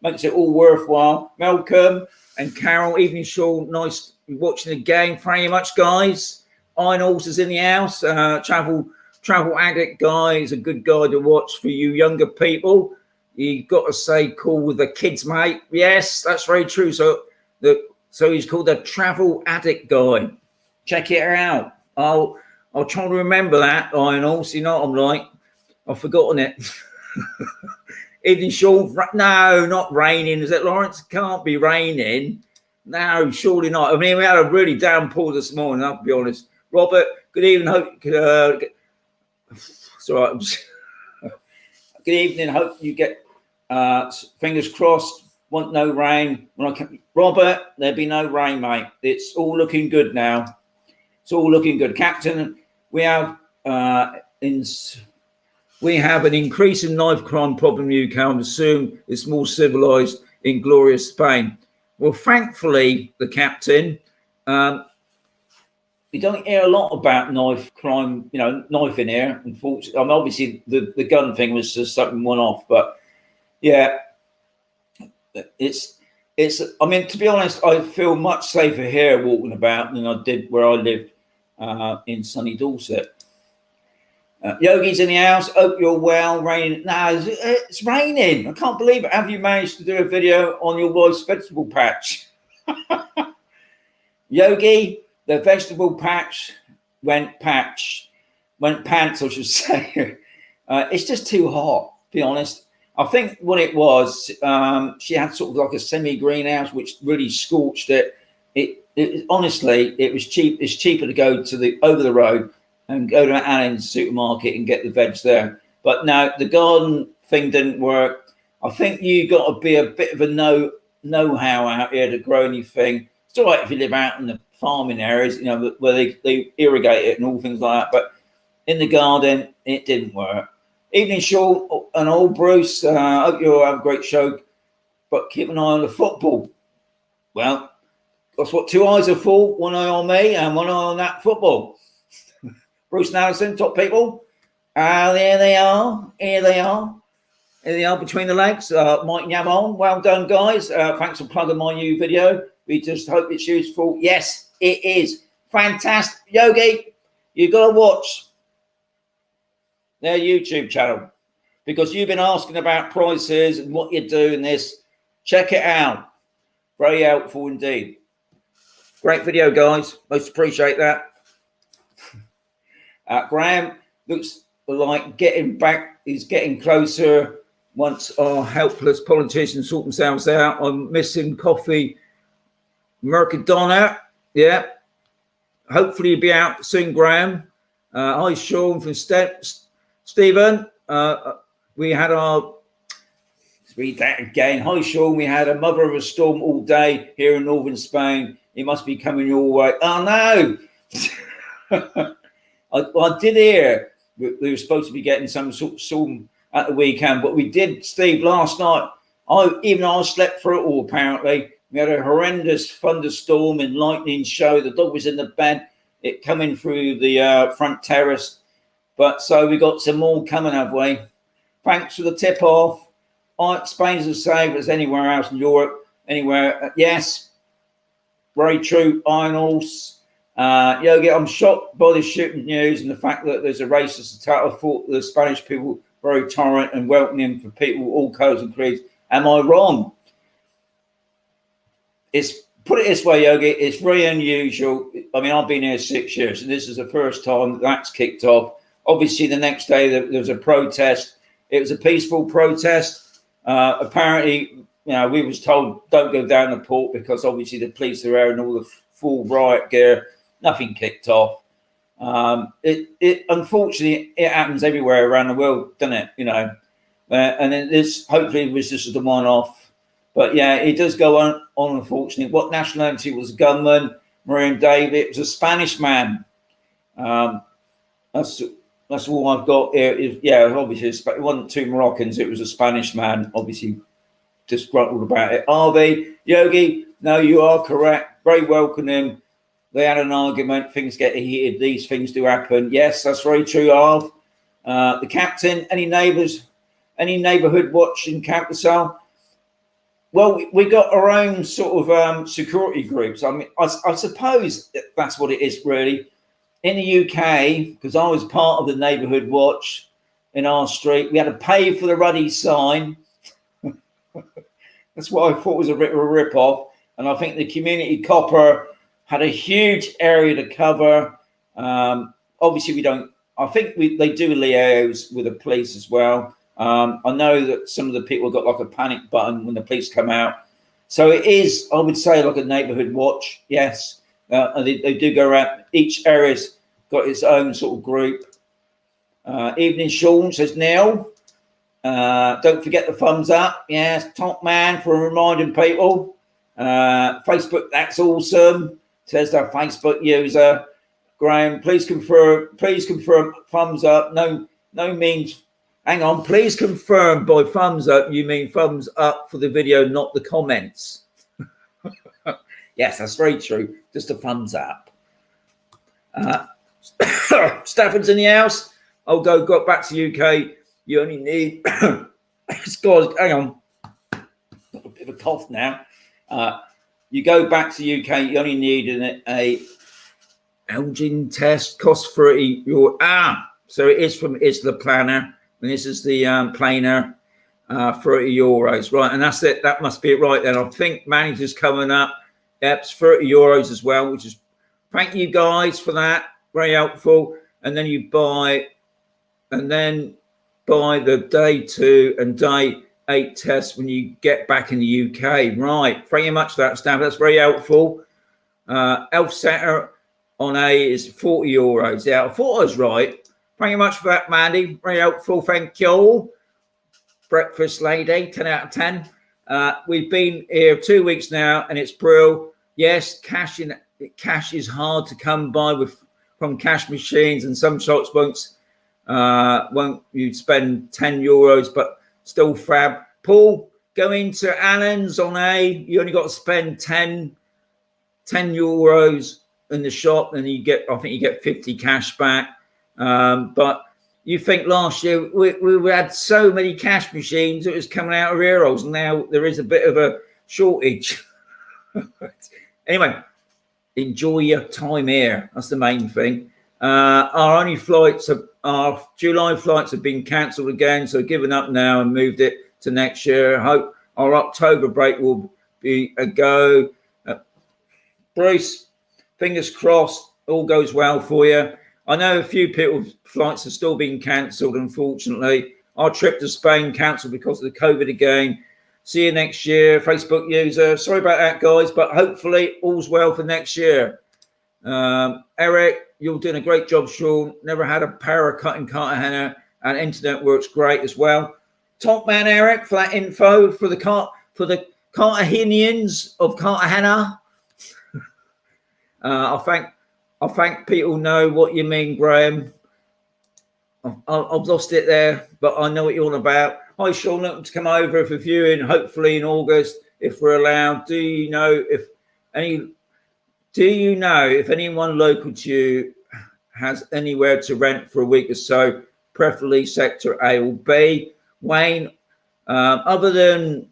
Speaker 1: makes it all worthwhile. Malcolm and Carol, evening, Sean. Nice watching the game. Thank you much, guys. Iron Horses in the house. Travel addict guy is a good guy to watch for you younger people. You got to say cool with the kids, mate. Yes, that's very true. So he's called the travel addict guy. Check it out. I'll try to remember that, Iron Horse. You know what I'm like. I've forgotten it. Evening, Sean. No, not raining. Is it, Lawrence? Can't be raining. No, surely not. I mean, we had a really downpour this morning, I'll be honest. Robert, good evening. Hope you could, it's all right. Good evening. Hope you get fingers crossed. Want no rain. Robert, there'll be no rain, mate. It's all looking good now. It's all looking good. Captain, we have an increasing knife crime problem in the UK. I assume it's more civilized in glorious Spain. Well, thankfully, the captain, we don't hear a lot about knife crime, knife in here, unfortunately. I mean, obviously, the gun thing was just something one-off, but yeah, it's. I mean, to be honest, I feel much safer here walking about than I did where I lived in sunny Dorset. Yogi's in the house. Hope you're well. Raining. No, it's raining. I can't believe it. Have you managed to do a video on your wife's vegetable patch? Yogi, the vegetable patch went pants, I should say. It's just too hot, to be honest. I think what it was, she had sort of like a semi-greenhouse, which really scorched it. Honestly, it was cheap. It's cheaper to go to over the road and go to an Allen's supermarket and get the veg there. But no, the garden thing didn't work. I think you got to be a bit of a know-how out here to grow anything. It's all right if you live out in the farming areas, where they irrigate it and all things like that. But in the garden, it didn't work. Evening, Sean and old Bruce. Hope you'll have a great show. But keep an eye on the football. Well, that's what 2 eyes are for. One eye on me and one eye on that football. Bruce and Allison, top people. There they are. Here they are. Here they are between the legs. Mike Yamon. Well done, guys. Thanks for plugging my new video. We just hope it's useful. Yes, it is. Fantastic. Yogi, you got to watch their YouTube channel, because you've been asking about prices and what you do in this. Check it out. Very helpful indeed. Great video, guys. Most appreciate that. Graham looks like getting back. He's getting closer once our helpless politicians sort themselves out. I'm missing coffee. Mercadona. Yeah. Hopefully you'll be out soon, Graham. Hi, Sean from Stephen. We had our. Let's read that again. Hi, Sean. We had a mother of a storm all day here in northern Spain. It must be coming your way. Oh, no. I did hear we were supposed to be getting some sort of storm at the weekend, but we did, Steve, last night. I slept through it all, apparently. We had a horrendous thunderstorm and lightning show. The dog was in the bed. It coming through the front terrace. But so we got some more coming, have we? Thanks for the tip off. Spain's as safe as anywhere else in Europe. Anywhere. Yes. Very true. Iron Horse. Yogi, I'm shocked by the shooting news and the fact that there's a racist attack. I thought the Spanish people were very tolerant and welcoming for people of all colours and creeds. Am I wrong? Put it this way, Yogi, it's very unusual. I mean, I've been here 6 years, and this is the first time that's kicked off. Obviously, the next day there was a protest. It was a peaceful protest. Apparently, we was told don't go down the port because obviously the police are there and all the full riot gear. Nothing kicked off. It unfortunately it happens everywhere around the world, doesn't it? And then this hopefully it was just a one-off. But yeah, it does go on unfortunately. What nationality was the gunman? Marion David. It was a Spanish man. That's all I've got here. Obviously it wasn't two Moroccans. It was a Spanish man. Obviously disgruntled about it. Are they, Yogi? No, you are correct. Very welcoming. They had an argument. Things get heated. These things do happen. Yes, that's very true. Arv. The captain. Any neighbours? Any neighbourhood watch in Campersal? Well, we got our own sort of security groups. I mean, I suppose that's what it is really. In the UK, because I was part of the neighbourhood watch in our street, we had to pay for the ruddy sign. That's what I thought was a bit of a rip-off. And I think the community copper had a huge area to cover. Obviously, we don't. I think they do liaise with the police as well. I know that some of the people got like a panic button when the police come out. So it is, I would say, like a neighbourhood watch. Yes, and they do go around. Each area's got its own sort of group. Evening Sean says, Neil, don't forget the thumbs up. Yes, top man for reminding people. Facebook, that's awesome. Says our Facebook user. Graham, please confirm thumbs up. No means, hang on, please confirm by thumbs up, you mean thumbs up for the video, not the comments. Yes, that's very true. Just a thumbs up. Stafford's in the house. I'll go back to UK. You only need, guys, hang on. Got a bit of a cough now. You go back to UK, you only need a Elgin test, cost 30 euro. So it's the planner, and this is the planer, 30 euros, right? And that's it. That must be it, right then. I think manager's coming up. Yep, it's 30 euros as well, which is, thank you guys for that. Very helpful. And then you buy the day 2 and day 8 tests when you get back in the UK. Right. Thank you much for that, Stan. That's very helpful. Elf Center on A is 40 euros. Yeah, I thought I was right. Thank you much for that, Mandy. Very helpful. Thank you all. Breakfast lady, 10 out of 10. We've been here 2 weeks now, and it's brilliant. Yes, cash is hard to come by from cash machines, and some shops won't you spend 10 euros, but still fab. Paul, go into Allen's on A. You only got to spend 10 euros in the shop, and I think you get 50 cash back. But you think last year we had so many cash machines, it was coming out of ear holes. Now there is a bit of a shortage. Anyway, enjoy your time here. That's the main thing. Our July flights have been cancelled again, so given up now and moved it to next year. I hope our October break will be a go. Bruce, fingers crossed, all goes well for you. I know a few people's flights are still being cancelled, unfortunately. Our trip to Spain cancelled because of the COVID again. See you next year, Facebook user. Sorry about that, guys, but hopefully all's well for next year. Eric, you're doing a great job, Sean. Never had a power cut in Cartagena, and internet works great as well. Top man, Eric, for that info for the Cartageneans of Cartagena. I think people know what you mean, Graham. I've lost it there, but I know what you're on about. Hi, Sean, looking to come over for viewing, hopefully in August, if we're allowed. Do you know if anyone local to you has anywhere to rent for a week or so, preferably sector A or B? Wayne, other than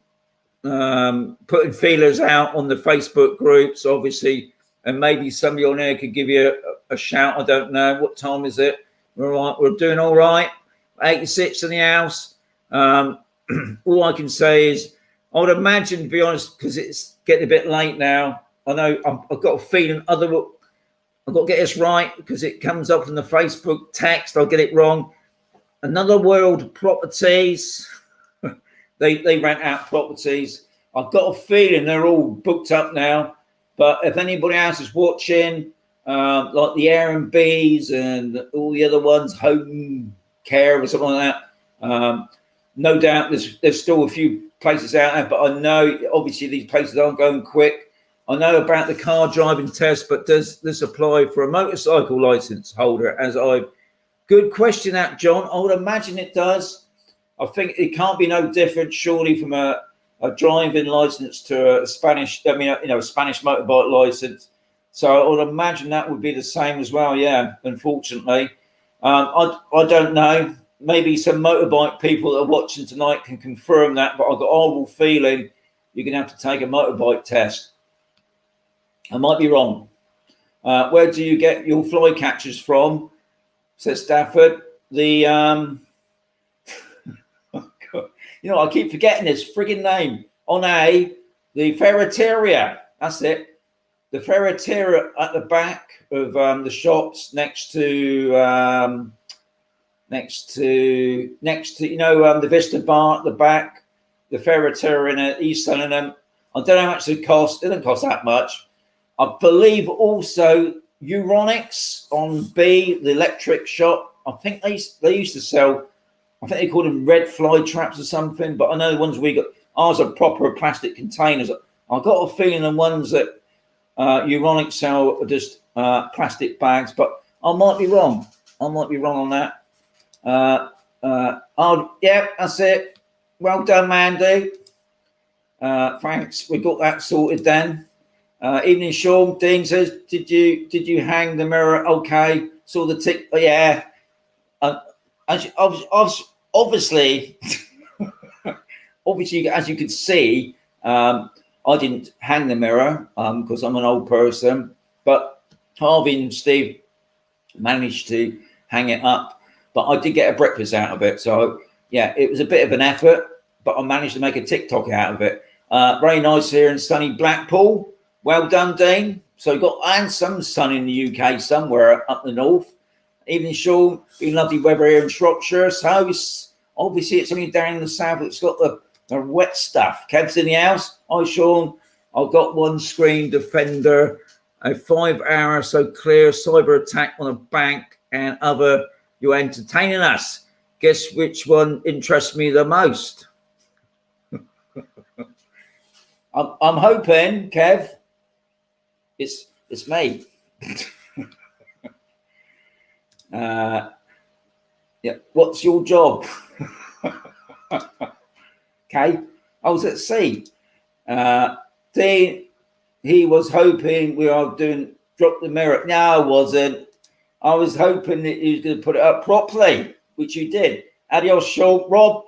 Speaker 1: putting feelers out on the Facebook groups, obviously, and maybe somebody on there could give you a shout. I don't know. What time is it? We're doing all right. 86 in the house. All I can say is I would imagine, to be honest, because it's getting a bit late now. I know I've got a feeling I've got to get this right because it comes up in the Facebook text. I'll get it wrong. Another World Properties. they rent out properties. I've got a feeling they're all booked up now. But if anybody else is watching, like the Airbnbs and all the other ones, home care or something like that, no doubt there's still a few places out there. But I know obviously these places aren't going quick. I know about the car driving test, but does this apply for a motorcycle license holder? Good question, that John. I would imagine it does. I think it can't be no different, surely, from a driving license to a Spanish. I mean, a Spanish motorbike license. So I would imagine that would be the same as well. Yeah, unfortunately, I don't know. Maybe some motorbike people that are watching tonight can confirm that. But I've got a horrible feeling you're going to have to take a motorbike test. I might be wrong. Where do you get your fly catchers from? Says Stafford. The I keep forgetting this frigging name. The Ferreteria. That's it. The Ferreteria at the back of the shops next to the Vista Bar at the back. The Ferreteria, he's selling them. I don't know how much they cost. It doesn't cost that much. I believe also Euronics on B, the electric shop. I think they used to sell. I think they called them red fly traps or something, but I know the ones we got, ours are proper plastic containers. I've got a feeling the ones that Euronics sell are just plastic bags, but I might be wrong. On that. Yeah, that's it. Well done, Mandy. Thanks. We got that sorted then. Evening, Sean. Dean says, did you hang the mirror? Okay. Saw the tick. Oh, yeah. Obviously, as you can see, I didn't hang the mirror because I'm an old person. But Harvey and Steve managed to hang it up. But I did get a breakfast out of it. So, yeah, it was a bit of an effort, but I managed to make a TikTok out of it. Very nice here in sunny Blackpool. Well done, Dean. So you've got some sun in the UK somewhere up the north. Evening, Sean. Been lovely weather here in Shropshire. So obviously it's only down in the south that's got the wet stuff. Kev's in the house. Hi, Sean. I've got one screen Defender, a 5-hour so clear cyber attack on a bank, and other. You're entertaining us. Guess which one interests me the most? I'm hoping, Kev, it's me. Yeah. What's your job? Okay. I was at sea. Dean, he was hoping we are doing drop the mirror. No, I wasn't. I was hoping that he was going to put it up properly, which you did. Adios, Sean. Rob,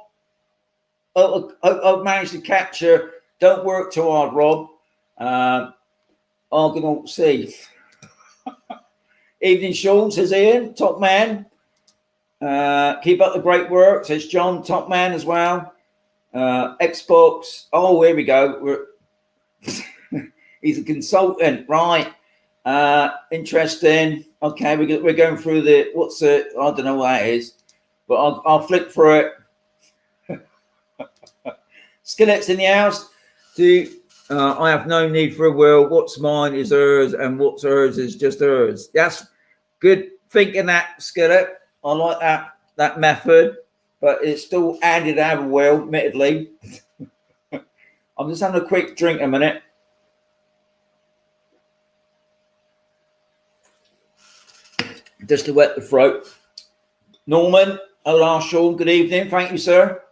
Speaker 1: I've managed to capture. Don't work too hard, Rob. Argonaut C. Evening, Sean, says Ian. Top man. Keep up the great work, says John. Top man as well. Xbox. Oh, here we go. He's a consultant, right? Interesting. Okay, we're going through I don't know what that is, but I'll flick through it. Skillet's in the house. I have no need for a will. What's mine is hers, and what's hers is just hers. That's good thinking, that Skillet. I like that method, but it's still handy to have a will, admittedly. I'm just having a quick drink a minute. Just to wet the throat. Norman, hello, Sean. Good evening. Thank you, sir.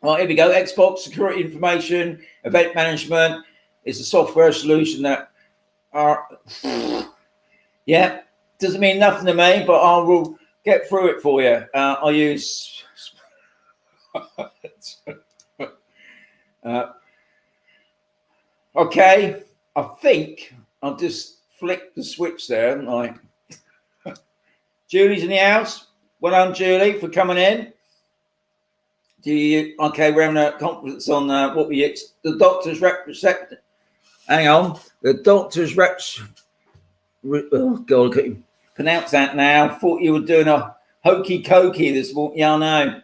Speaker 1: Right, here we go. Xbox security information, event management is a software solution that yeah, doesn't mean nothing to me, but I will get through it for you. I use okay. I think I'll just flick the switch there, haven't I? Julie's in the house. Well done, Julie, for coming in. Okay, we're having a conference on the doctor's representative. Hang on. The doctor's reps. Oh, God, I couldn't pronounce that now. Thought you were doing a hokey cokey this morning. Yeah, I know.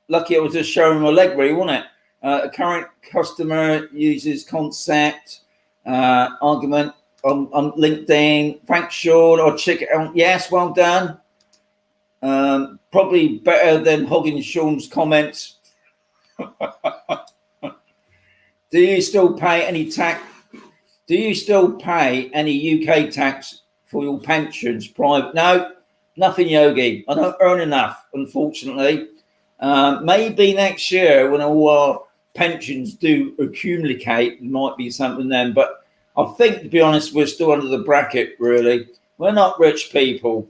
Speaker 1: Lucky I was just showing my leg, really, wasn't it? A current customer uses concept, argument on LinkedIn. Thanks, Sean. I'll check it out. Yes, well done. Probably better than hogging Sean's comments. Do you still pay any tax? Do you still pay any UK tax for your pensions? Private? No, nothing, Yogi. I don't earn enough, unfortunately. Maybe next year when all our pensions do accumulate, it might be something then. But I think, to be honest, we're still under the bracket, really. We're not rich people.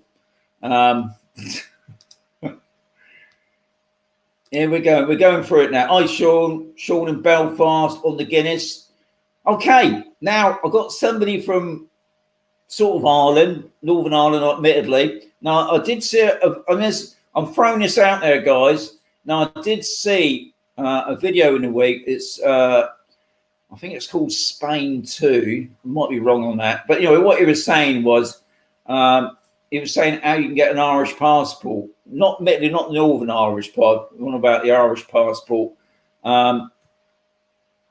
Speaker 1: Here we go. We're going through it now. Hi, Sean. Sean in Belfast on the Guinness. Okay, now I've got somebody from sort of Ireland, Northern Ireland, admittedly. Now, I did see, I'm throwing this out there, guys. Now, I did see a video in the week. It's, I think it's called Spain 2. I might be wrong on that. But, you know, what he was saying was, he was saying how you can get an Irish passport. Not admittedly, not the Northern Irish part. One about the Irish passport.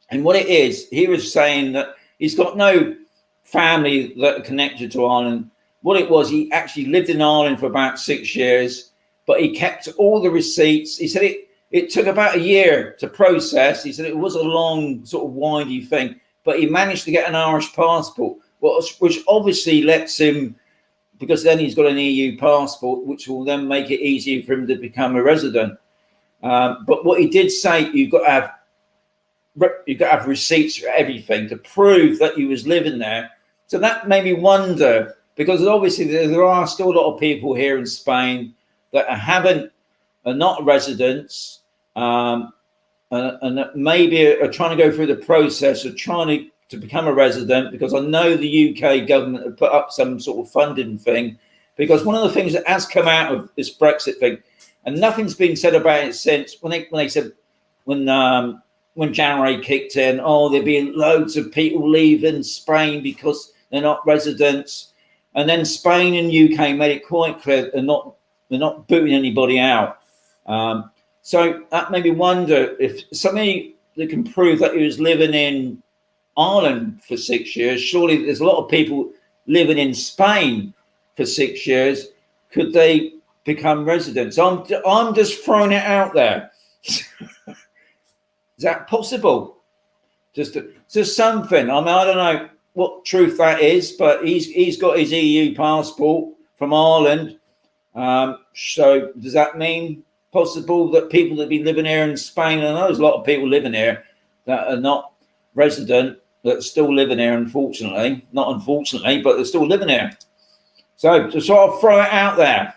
Speaker 1: And what it is, he was saying that he's got no family that are connected to Ireland. What it was, he actually lived in Ireland for about 6 years, but he kept all the receipts. He said it took about a year to process. He said it was a long, sort of windy thing, but he managed to get an Irish passport, which obviously lets him, because then he's got an EU passport, which will then make it easier for him to become a resident. But what he did say, you've got to have receipts for everything to prove that you was living there. So that made me wonder, because obviously there are still a lot of people here in Spain that are not residents, and that maybe are trying to go through the process of trying to become a resident, because I know the UK government have put up some sort of funding thing, because one of the things that has come out of this Brexit thing, and nothing's been said about it since, when they said, when January kicked in, there'd be loads of people leaving Spain because they're not residents. And then Spain and UK made it quite clear they're not booting anybody out. So that made me wonder if somebody that can prove that he was living in Ireland for 6 years, surely there's a lot of people living in Spain for 6 years. Could they become residents? I'm just throwing it out there. Is that possible? Just something. I mean, I don't know what truth that is, but he's got his EU passport from Ireland. So does that mean possible that people that have been living here in Spain, and I know there's a lot of people living here that are not resident, that are still living here, unfortunately. Not unfortunately, but they're still living here. So to sort of throw it out there.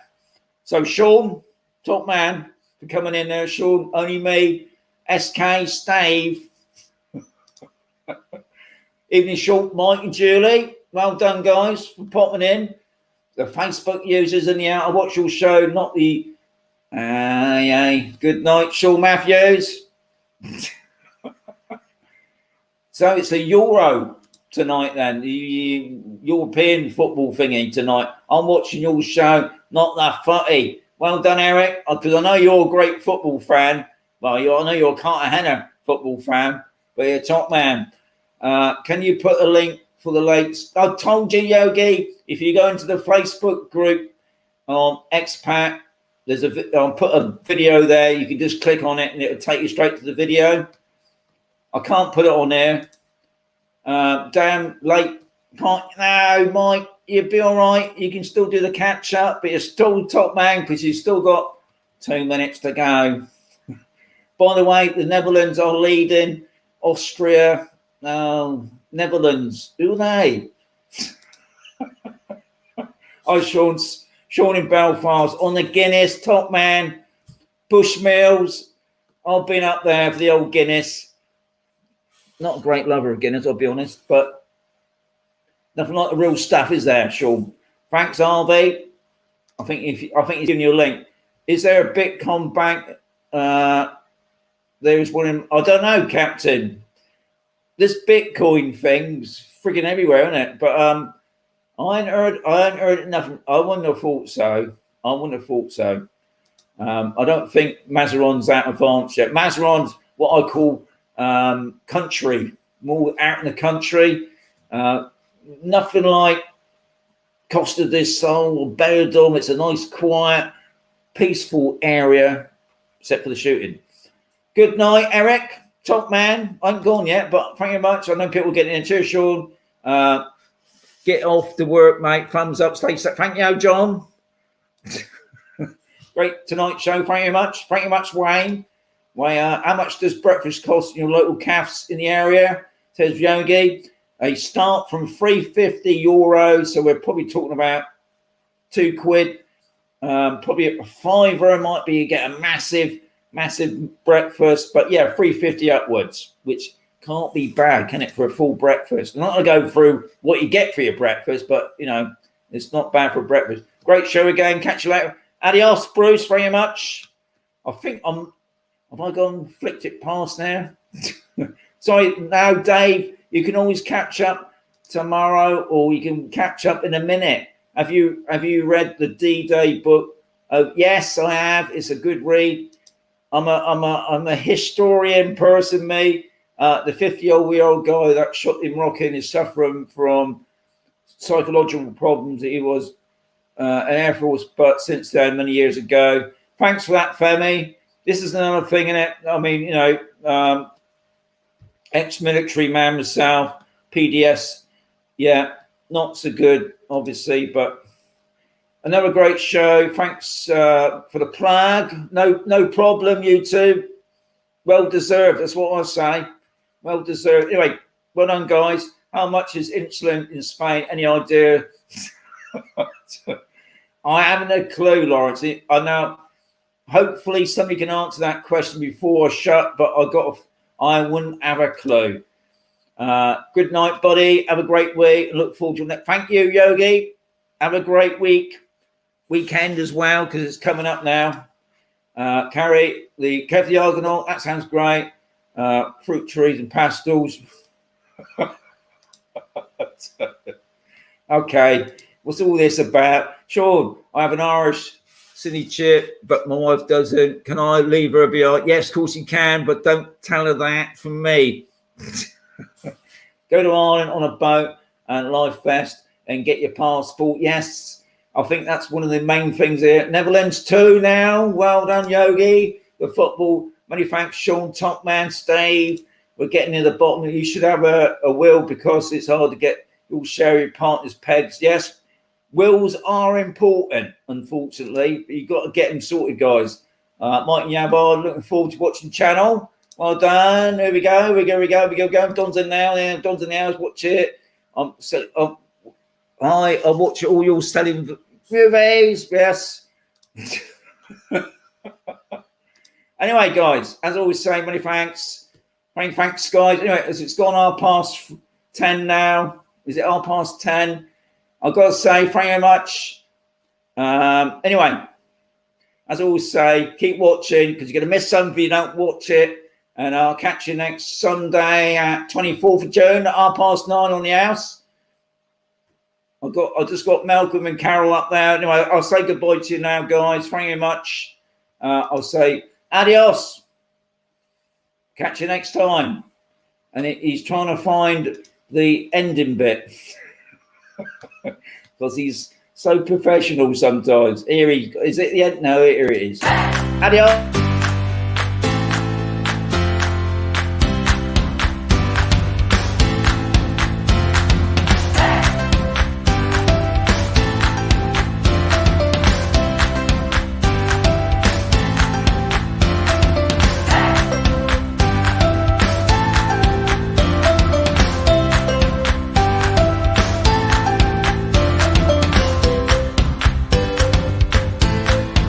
Speaker 1: So Sean, top man for coming in there. Sean, only me. SK, Stave, Evening Short, Mike and Julie. Well done, guys, for popping in. The Facebook users in the Out of Watch Your Show, not the. Good night, Sean Matthews. So it's the Euro tonight, then, the European football thingy tonight. I'm watching your show, not that footy. Well done, Eric, because I know you're a great football fan. Well, I know you're a Cartagena football fan, but you're a top man. Can you put a link for the links? I told you, Yogi, if you go into the Facebook group on Expat, I'll put a video there. You can just click on it and it'll take you straight to the video. I can't put it on there. Damn late. No, Mike, you'll be all right. You can still do the catch up, but you're still top man because you've still got 2 minutes to go. By the way, the Netherlands are leading. Austria, Netherlands. Who are they? Sean in Belfast on the Guinness, top man. Bushmills. I've been up there for the old Guinness. Not a great lover of Guinness, I'll be honest, but nothing like the real stuff, is there, Sean? Thanks, Harvey. I think he's giving you a link. Is there a Bitcoin bank? There's one in, I don't know, Captain. This Bitcoin thing's freaking everywhere, isn't it? But I ain't heard nothing. I wouldn't have thought so. I don't think Mazaron's out of advance yet. Mazaron's what I call country, more out in the country. Nothing like Costa del Sol or Benidorm. It's a nice, quiet, peaceful area, except for the shooting. Good night, Eric. Top man. I haven't gone yet, but thank you very much. I know people getting in. Cheers, Sean. Get off to work, mate. Thumbs up. Stay safe. Thank you, John. Great tonight show. Thank you much. Thank you much, Wayne. How much does breakfast cost in your local cafes in the area? Says Yogi. They start from €350, so we're probably talking about £2. Probably a £5 might be you get a massive breakfast, but yeah, £350 upwards, which can't be bad, can it, for a full breakfast? I'm not going to go through what you get for your breakfast, but you know, it's not bad for breakfast. Great show again. Catch you later. Adios, Bruce. Very much. I think have I flicked it past now? Sorry, now, Dave, you can always catch up tomorrow, or you can catch up in a minute. Have you read the D-Day book? Oh, yes, I have. It's a good read. I'm a historian person, me. The 50-year-old guy that shot him rocking is suffering from psychological problems. He was an Air Force, but since then, many years ago. Thanks for that, Femi. This is another thing in it. I mean, you know, ex-military man myself, PDS. Yeah, not so good, obviously, but another great show. Thanks for the plug. No problem, YouTube. Well deserved. That's what I say. Well deserved. Anyway, well done, guys. How much is insulin in Spain? Any idea? I haven't a clue, Lawrence. I know. Hopefully, somebody can answer that question before I shut. But I wouldn't have a clue. Good night, buddy. Have a great week. Look forward to your next. Thank you, Yogi. Have a great weekend as well, because it's coming up now. Carrie, the Kev the Argonaut. That sounds great. Fruit trees and pastels. Okay, what's all this about? Sean, I have an Irish Sydney chip, but my wife doesn't. Can I leave her behind? Yes, of course you can, but don't tell her that from me. Go to Ireland on a boat and Life Vest and get your passport. Yes, I think that's one of the main things here. Netherlands 2 now. Well done, Yogi. The football. Many thanks, Sean, top man, Steve. We're getting to the bottom. You should have a will, because it's hard to get. You'll share your partner's pegs. Yes, wills are important, unfortunately. But you've got to get them sorted, guys. Mike Yabard, looking forward to watching the channel. Well done. Here we go. We go. Don's in now. Yeah, Don's in the house. Watch it. I watch all your selling movies. Yes. Anyway, guys, as I always say, many thanks. Many thanks, guys. Anyway, as it's gone 10 now. Is it 10? I've got to say, thank you very much. Anyway, as I always say, keep watching, because you're going to miss something if you don't watch it. And I'll catch you next Sunday at 24th of June at 9:30 on the house. I just got Malcolm and Carol up there. Anyway, I'll say goodbye to you now, guys. Thank you very much. I'll say adios. Catch you next time. And he's trying to find the ending bit because he's so professional sometimes. Here is it the end? No, here it is. Adios.